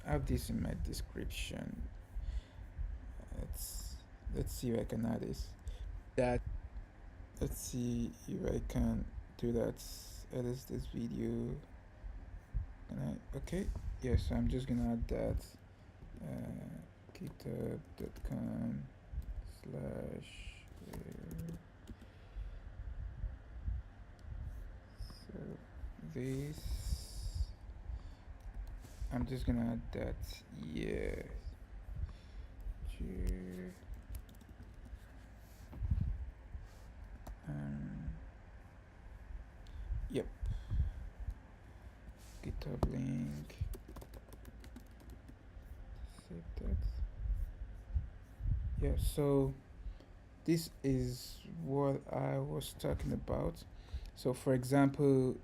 have this in my description. Let's let's see if I can add this. That let's see if I can do that. Edit this video. Can I? Okay. Yes, I'm just gonna add that. Github.com slash so this I'm just gonna add that. Yeah. Yep. GitHub link. Save that. Yeah. So this is what I was talking about. So for example,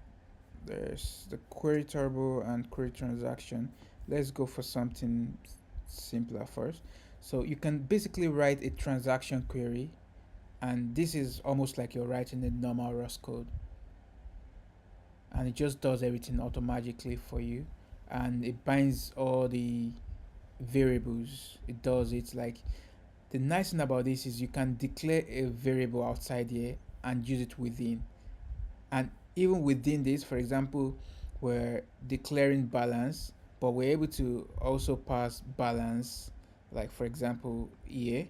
there's the query turbo and query transaction. Let's go for something simpler first. So you can basically write a transaction query, and this is almost like you're writing a normal Rust code, and it just does everything automatically for you, and it binds all the variables. It does it like the nice thing about this is you can declare a variable outside here and use it within. And even within this, for example, we're declaring balance, but we're able to also pass balance, like for example here,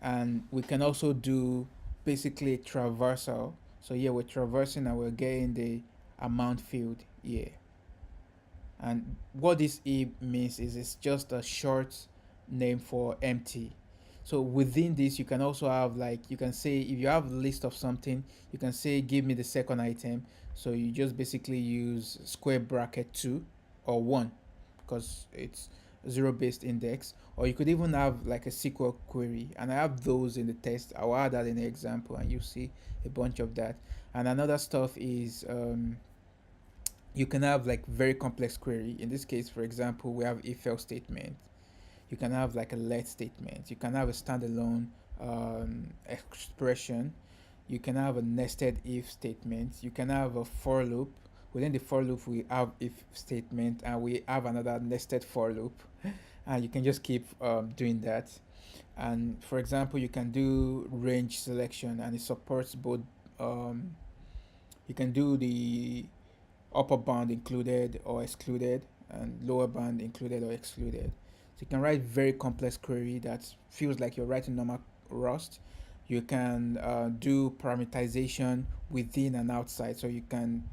and we can also do basically traversal. So here we're traversing and we're getting the amount field here. And what this E means is it's just a short name for empty. So within this, you can also have like, you can say, if you have a list of something, you can say, give me the second item. So you just basically use square bracket 2 or 1 because it's zero based index. Or you could even have like a SQL query. And I have those in the test. I'll add that in the example and you see a bunch of that. And another stuff is, you can have like very complex query. In this case, for example, we have if else statement. You can have like a let statement. You can have a standalone expression. You can have a nested if statement. You can have a for loop. Within the for loop, we have if statement, and we have another nested for loop, and you can just keep doing that. And for example, you can do range selection, and it supports both. You can do the upper bound included or excluded, and lower bound included or excluded. So you can write very complex query that feels like you're writing normal Rust. You can do parameterization within and outside. So you can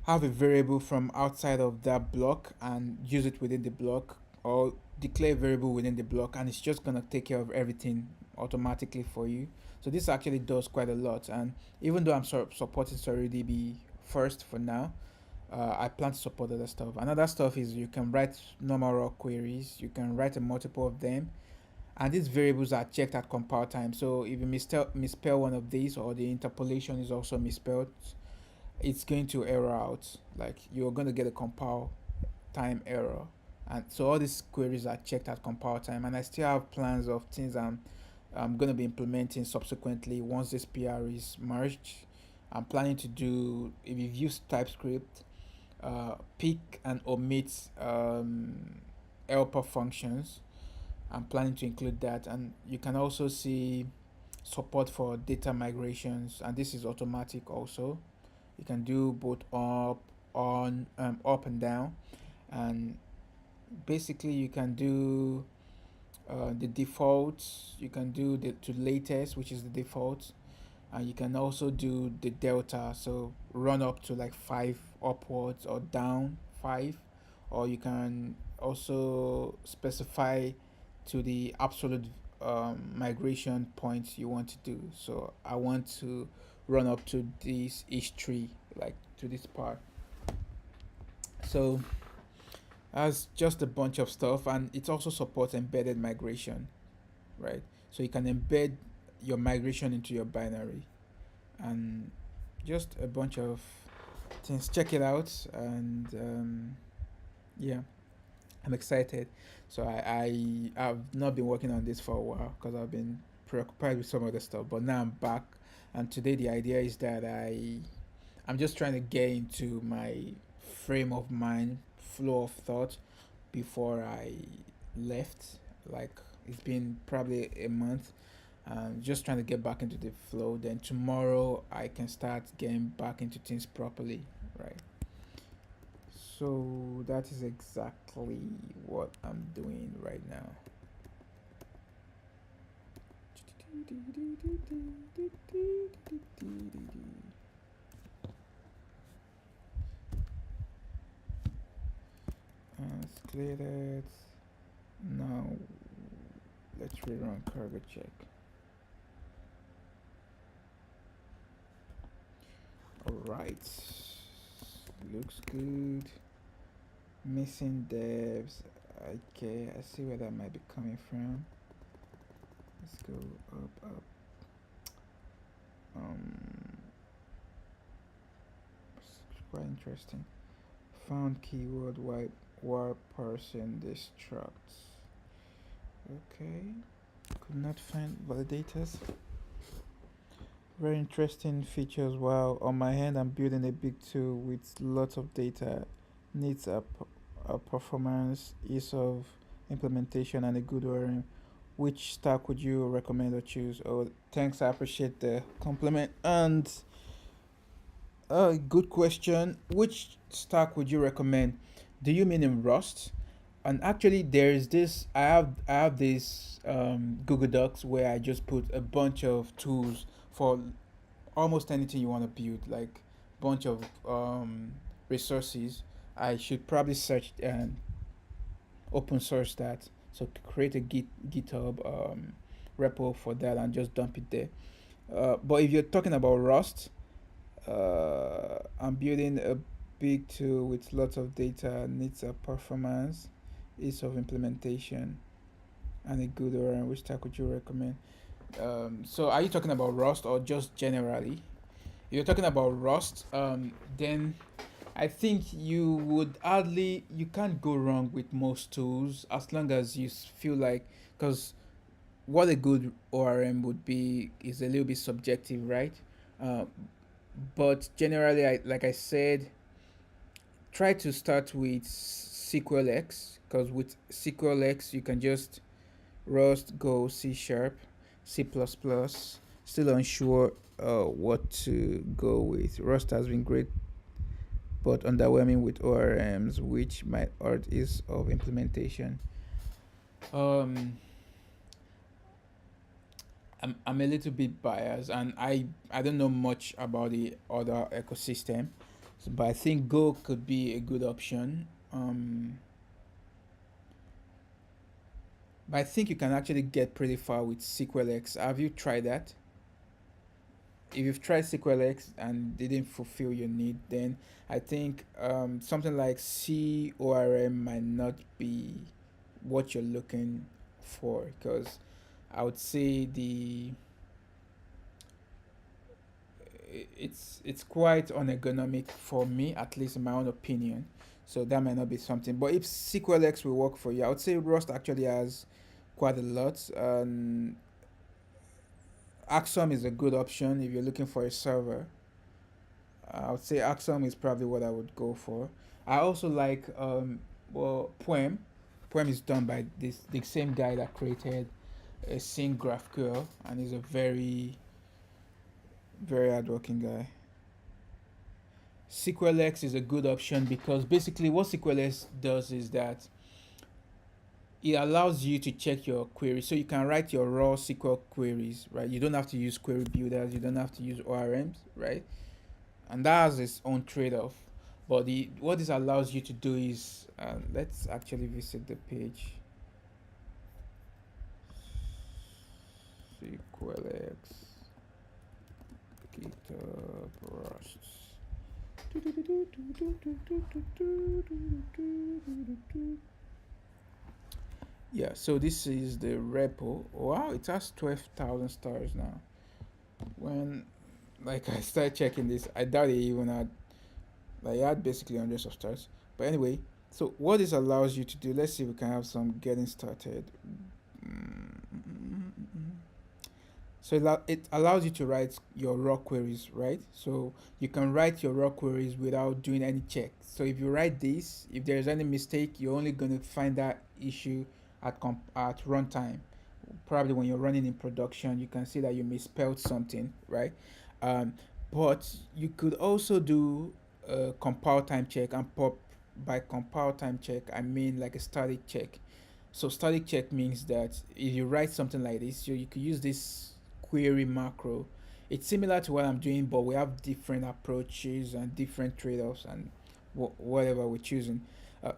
have a variable from outside of that block and use it within the block, or declare a variable within the block, and it's just gonna take care of everything automatically for you. So this actually does quite a lot. And even though I'm supporting SurrealDB first for now, I plan to support other stuff. Another stuff is you can write normal raw queries. You can write a multiple of them, and these variables are checked at compile time. So if you misspell one of these, or the interpolation is also misspelled, it's going to error out. Like you're going to get a compile time error. And so all these queries are checked at compile time. And I still have plans of things I'm going to be implementing subsequently once this PR is merged. I'm planning to do, if you've used TypeScript, pick and omit helper functions. I'm planning to include that, and you can also see support for data migrations, and this is automatic also. You can do both up and down, and basically you can do the defaults. You can do the to latest, which is the default, and you can also do the delta, so run up to like 5 upwards or down 5, or you can also specify to the absolute migration point you want to do. So I want to run up to this each tree, like to this part. So that's just a bunch of stuff, and it also supports embedded migration, right? So you can embed your migration into your binary, and just a bunch of things. Check it out, and yeah, I'm excited. So I've not been working on this for a while because I've been preoccupied with some other stuff. But now I'm back, and today the idea is that I'm just trying to get into my frame of mind, flow of thought before I left. Like it's been probably a month. Just trying to get back into the flow. Then tomorrow I can start getting back into things properly, right? So that is exactly what I'm doing right now. It's cleared. Now let's rerun cargo check. Alright, looks good. Missing devs. Okay, I see where that might be coming from. Let's go up. It's quite interesting. Found keyword while parsing destructs. Okay, could not find validators. Very interesting features. Wow, on my hand I'm building a big tool with lots of data, needs a performance, ease of implementation, and a good ORM. Which stack would you recommend or choose? Oh, thanks, I appreciate the compliment. And good question. Which stack would you recommend? Do you mean in Rust? And actually, there's this. I have this Google Docs where I just put a bunch of tools for almost anything you want to build, like bunch of resources. I should probably search and open source that. So create a GitHub repo for that and just dump it there. But if you're talking about Rust, I'm building a big tool with lots of data, needs a performance, ease of implementation, and a good ORM. Which stack would you recommend? So are you talking about Rust or just generally? If you're talking about Rust, then I think you can't go wrong with most tools as long as you feel like, because what a good ORM would be is a little bit subjective, right? Uh, but generally, like I said, try to start with SQLX, because with SQLX you can just Rust, Go, C Sharp, C++. Still unsure what to go with. Rust has been great, but underwhelming with ORMs, which might hurt ease of implementation. Um, I'm a little bit biased, and I don't know much about the other ecosystem, so, but I think Go could be a good option. But I think you can actually get pretty far with SQLX. Have you tried that? If you've tried SQLX and didn't fulfill your need, then I think something like CORM might not be what you're looking for, because I would say it's quite unergonomic for me, at least in my own opinion. So that might not be something. But if SQLX will work for you, I would say Rust actually has quite a lot. Axum is a good option if you're looking for a server. I would say Axum is probably what I would go for. I also like Poem. Poem is done by the same guy that created a Sync GraphQL, and he's a very hardworking guy. SQLX is a good option because basically what SQLX does is that it allows you to check your queries, so you can write your raw SQL queries, right? You don't have to use query builders, you don't have to use ORMs, right? And that has its own trade-off. But what this allows you to do is, let's actually visit the page. SQLX GitHub Rust. Yeah, so this is the repo. Wow, it has 12,000 stars now. When like I started checking this, I doubt it even had Like, it had basically hundreds of stars. But anyway, so what this allows you to do, let's see if we can have some getting started. So it allows you to write your raw queries, right? So you can write your raw queries without doing any check. So if you write this, if there's any mistake, you're only going to find that issue at runtime. Probably when you're running in production, you can see that you misspelled something, right? Um, but you could also do a compile time check, and pop by compile time check, I mean like a static check. So static check means that if you write something like this, you could use this query macro. It's similar to what I'm doing, but we have different approaches and different trade-offs and whatever we're choosing.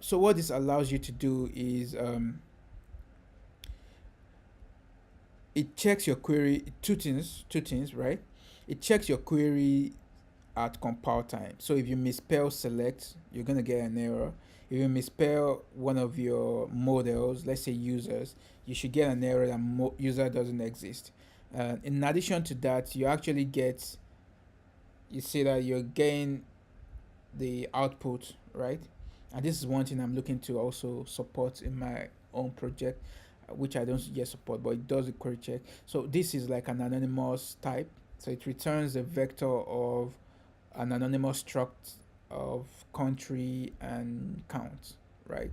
So what this allows you to do is it checks your query, two things, right? It checks your query at compile time. So if you misspell select, you're gonna get an error. If you misspell one of your models, let's say users, you should get an error that user doesn't exist. In addition to that, you see that you're getting the output, right? And this is one thing I'm looking to also support in my own project, which I don't yet support, but it does the query check. So this is like an anonymous type. So it returns a vector of an anonymous struct of country and count, right?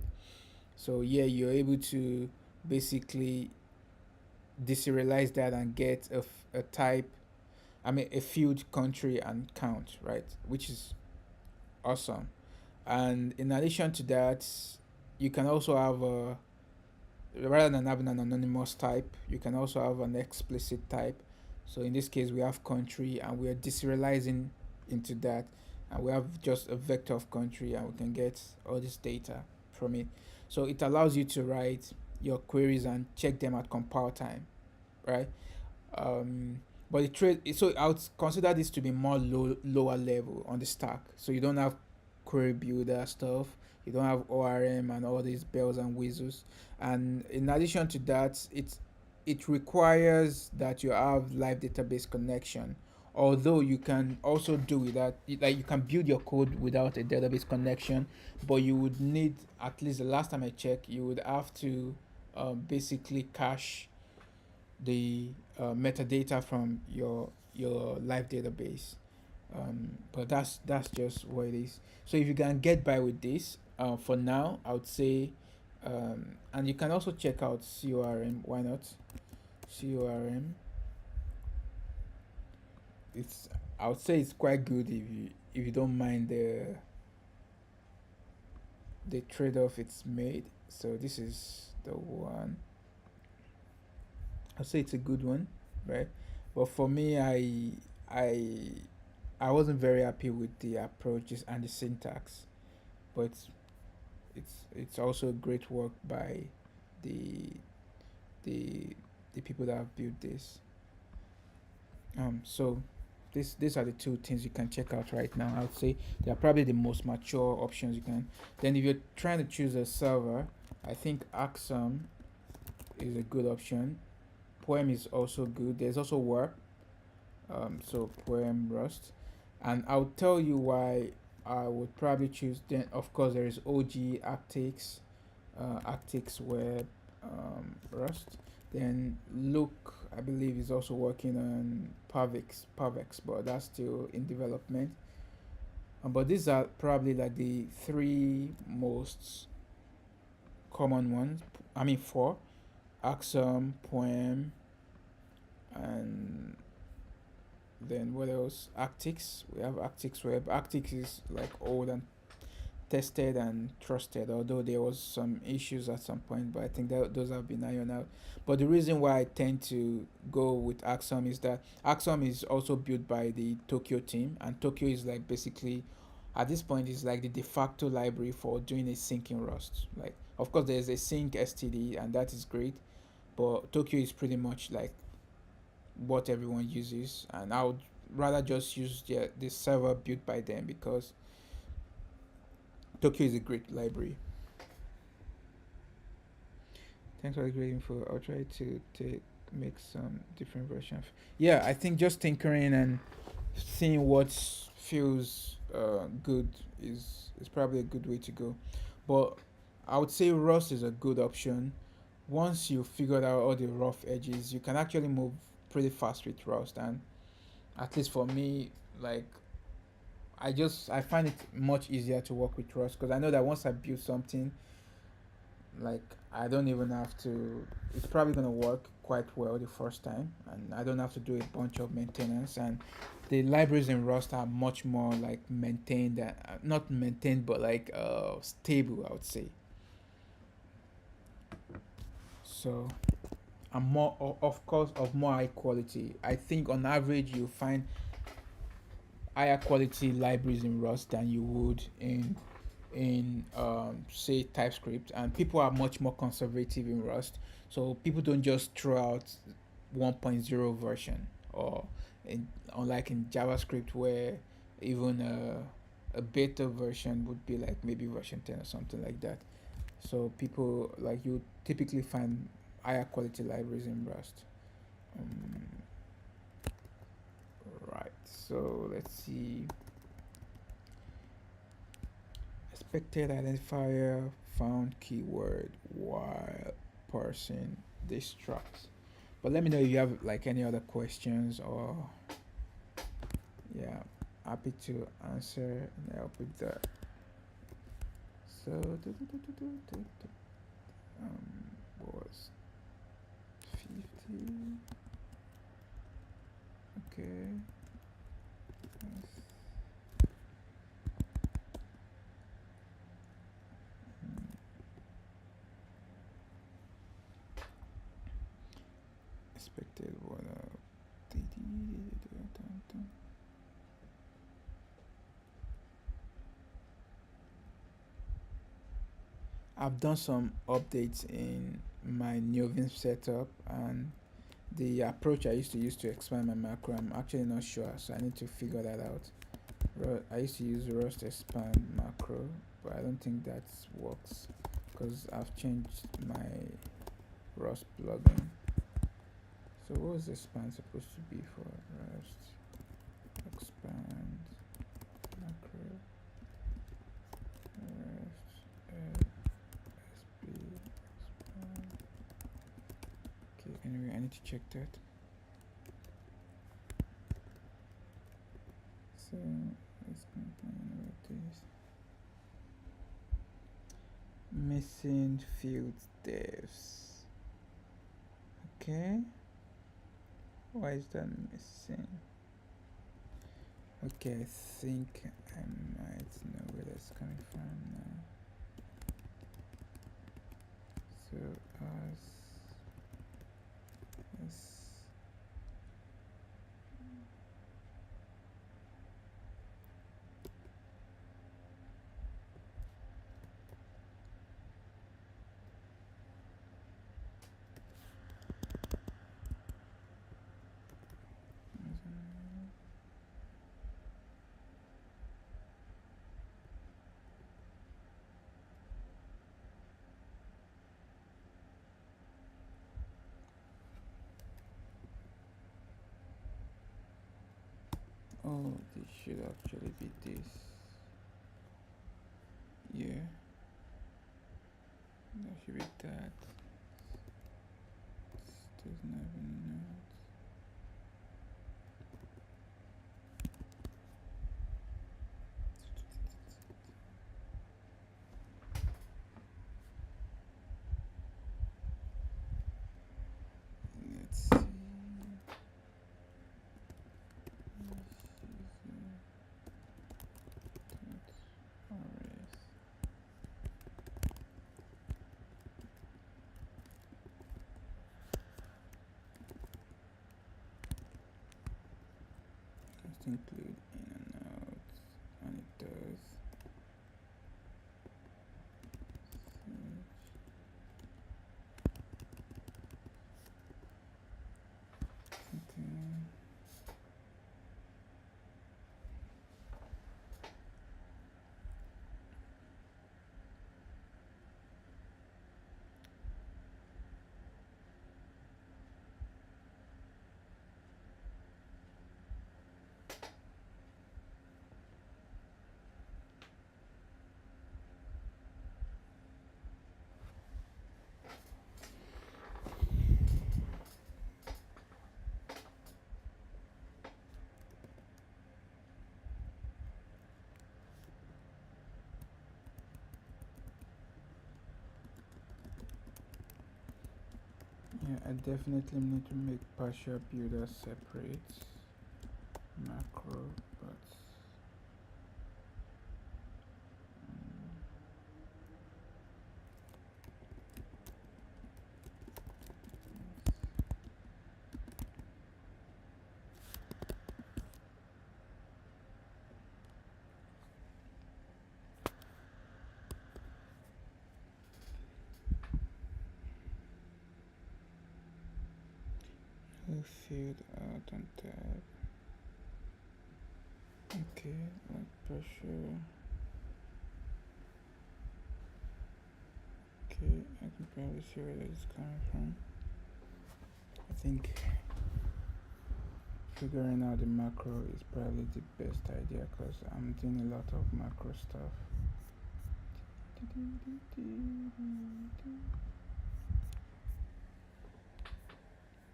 So yeah, you're able to basically deserialize that and get a type, I mean a field, country and count, right? Which is awesome. And in addition to that, you can also have a, rather than having an anonymous type, you can also have an explicit type. So in this case, we have country and we are deserializing into that, and we have just a vector of country, and we can get all this data from it. So it allows you to write your queries and check them at compile time, right? But the trade, so I would consider this to be more lower level on the stack. So you don't have query builder stuff, you don't have ORM and all these bells and whistles. And in addition to that, it requires that you have live database connection. Although you can also do without, like you can build your code without a database connection, but you would need, at least the last time I checked, you would have to basically cache the metadata from your live database. But that's just what it is. So if you can get by with this, for now, I would say, and you can also check out CORM. Why not? CORM. It's, I would say it's quite good if you don't mind the trade-off it's made. So this is the one. I'd say it's a good one, right? But for me, I I wasn't very happy with the approaches and the syntax, but it's also great work by the the the people that have built this. So these are the two things you can check out right now. I would say they are probably the most mature options you can. Then if you're trying to choose a server, I think Axum is a good option. Poem is also good. There's also Warp. So Poem Rust, and I'll tell you why I would probably choose. Then of course there is OG Actix, Actix Web, Rust. Then Look, I believe, is also working on Pavex, but that's still in development. But these are probably like the three most common ones. I mean four: Axum, Poem, and then what else? Actix. We have Actix Web. Actix is like old and tested and trusted, although there was some issues at some point, but I think that those have been ironed out. But the reason why I tend to go with Axum is that Axum is also built by the Tokyo team, and Tokyo is like basically at this point is like the de facto library for doing a sync in Rust. Like of course there's a sync STD and that is great, but Tokyo is pretty much like what everyone uses, and I would rather just use the server built by them because Tokyo is a great library. Thanks for the great info. I'll try to make some different versions. Yeah, I think just tinkering and seeing what feels good is probably a good way to go. But I would say Rust is a good option. Once you figured out all the rough edges, you can actually move pretty fast with Rust. And at least for me, like I find it much easier to work with Rust because I know that once I build something, like I don't even have to. It's probably gonna work quite well the first time, and I don't have to do a bunch of maintenance. And the libraries in Rust are much more like maintained, not maintained, but like stable, I would say. So, and more, of course, of more high quality. I think on average you find higher quality libraries in Rust than you would in say TypeScript, and people are much more conservative in Rust. So people don't just throw out 1.0 version, or unlike in JavaScript where even a beta version would be like maybe version 10 or something like that. So people like you typically find higher quality libraries in Rust. Um, right. So let's see. Expected identifier found keyword while parsing this struct. But let me know if you have like any other questions, or yeah, happy to answer and help with that. So was 50. Okay. Yes. Expected what I've done some updates in my Neovim setup, and the approach I used to use to expand my macro, I'm actually not sure, so I need to figure that out. I used to use Rust expand macro, but I don't think that works because I've changed my Rust plugin. So what was expand supposed to be for? Rust expand macro Rust sp expand. Okay, anyway, I need to check that. So let's complain about this. Missing field devs. Okay. Why is that missing? Okay, I think I might know where that's coming from now. So as oh, this should actually be this. Yeah, that should be that. It doesn't have any notes. Let's see. Just include in and out, and it does. Something. I definitely need to make partial builder separate macro, but field out on tab. Okay, like pressure. Okay, I can probably see where that is coming from. I think figuring out the macro is probably the best idea because I'm doing a lot of macro stuff.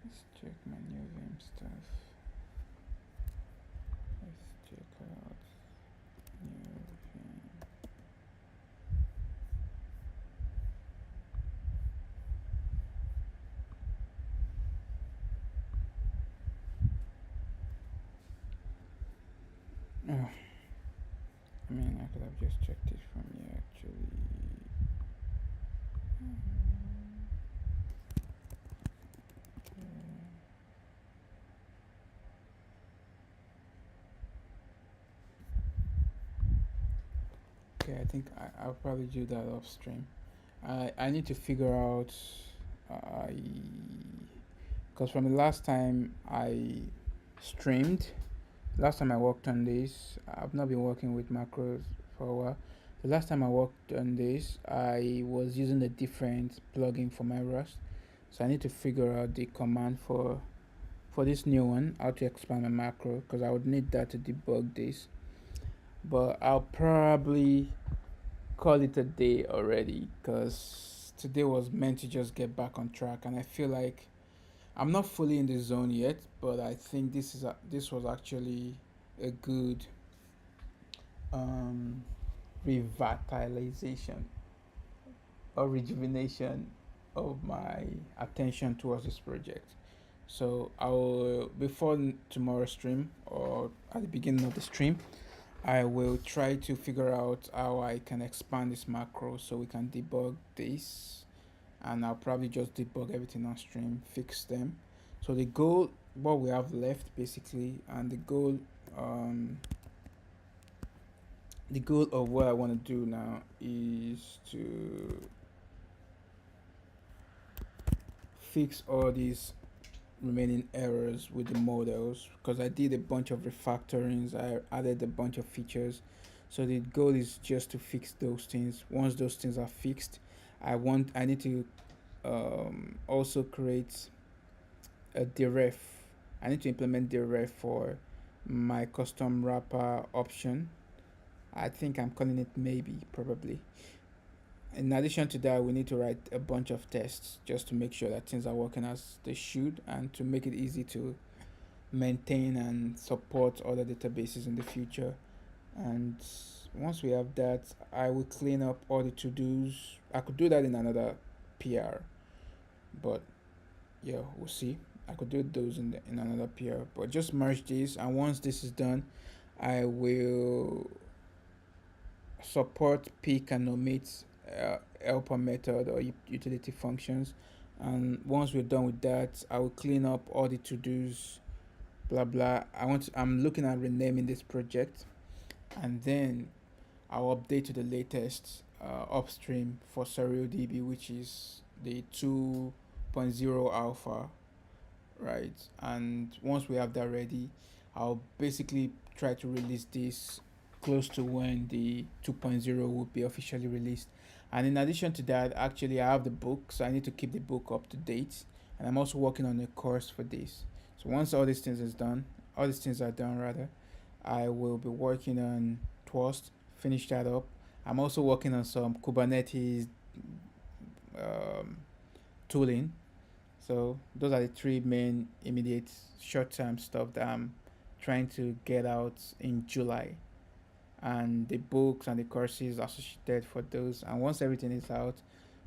Let's check my new Vim stuff. Let's check out new Vim. Oh, I mean, I could have just checked it from here actually. Okay, I think I'll probably do that off stream. I need to figure out, because from the last time I streamed, last time I worked on this, I've not been working with macros for a while. The last time I worked on this, I was using a different plugin for my Rust, so I need to figure out the command for this new one, how to expand my macro, because I would need that to debug this. But I'll probably call it a day already, because today was meant to just get back on track, and I feel like I'm not fully in the zone yet, but I think this was actually a good um, revitalization or rejuvenation of my attention towards this project. So I will, before tomorrow's stream or at the beginning of the stream, I will try to figure out how I can expand this macro so we can debug this, and I'll probably just debug everything on stream, fix them. So the goal, what we have left basically, and the goal of what I want to do now is to fix all these remaining errors with the models, because I did a bunch of refactorings, I added a bunch of features. So the goal is just to fix those things. Once those things are fixed, I need to also create a deref. I need to implement deref for my custom wrapper option. I think I'm calling it maybe, probably. In addition to that, we need to write a bunch of tests just to make sure that things are working as they should, and to make it easy to maintain and support other databases in the future. And once we have that, I will clean up all the to-dos. I could do that in another PR, but yeah, we'll see. I could do those in another PR, but just merge these, and once this is done, I will support pick and omit helper method or utility functions. And once we're done with that, I will clean up all the to-dos, blah blah. I'm looking at renaming this project, and then I'll update to the latest upstream for SurrealDB, which is the 2.0 alpha, right? And once we have that ready, I'll basically try to release this close to when the 2.0 will be officially released. And in addition to that, actually, I have the book, so I need to keep the book up to date. And I'm also working on a course for this. So once all these things is done, all these things are done rather, I will be working on Twast, finish that up. I'm also working on some Kubernetes um, tooling. So those are the three main immediate short-term stuff that I'm trying to get out in July, and the books and the courses associated for those. And once everything is out,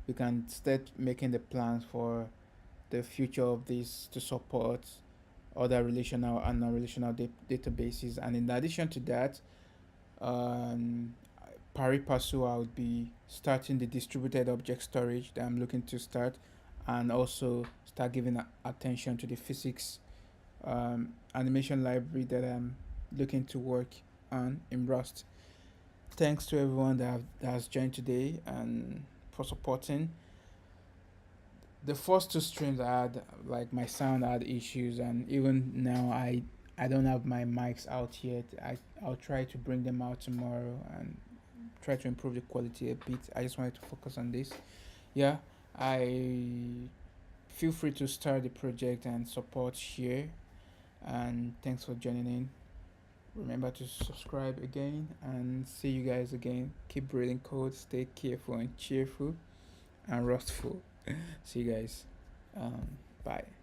we can start making the plans for the future of this to support other relational and non-relational databases. And in addition to that, um, pari passu, I would be starting the distributed object storage that I'm looking to start, and also start giving attention to the physics animation library that I'm looking to work on in Rust. Thanks to everyone that has joined today and for supporting. The first two streams I had, like, my sound had issues, and even now I don't have my mics out yet. I'll try to bring them out tomorrow and try to improve the quality a bit. I just wanted to focus on this. Yeah, I feel free to start the project and support here. And thanks for joining in. Remember to subscribe again, and see you guys again. Keep reading code, stay careful and cheerful and restful. See you guys. Bye.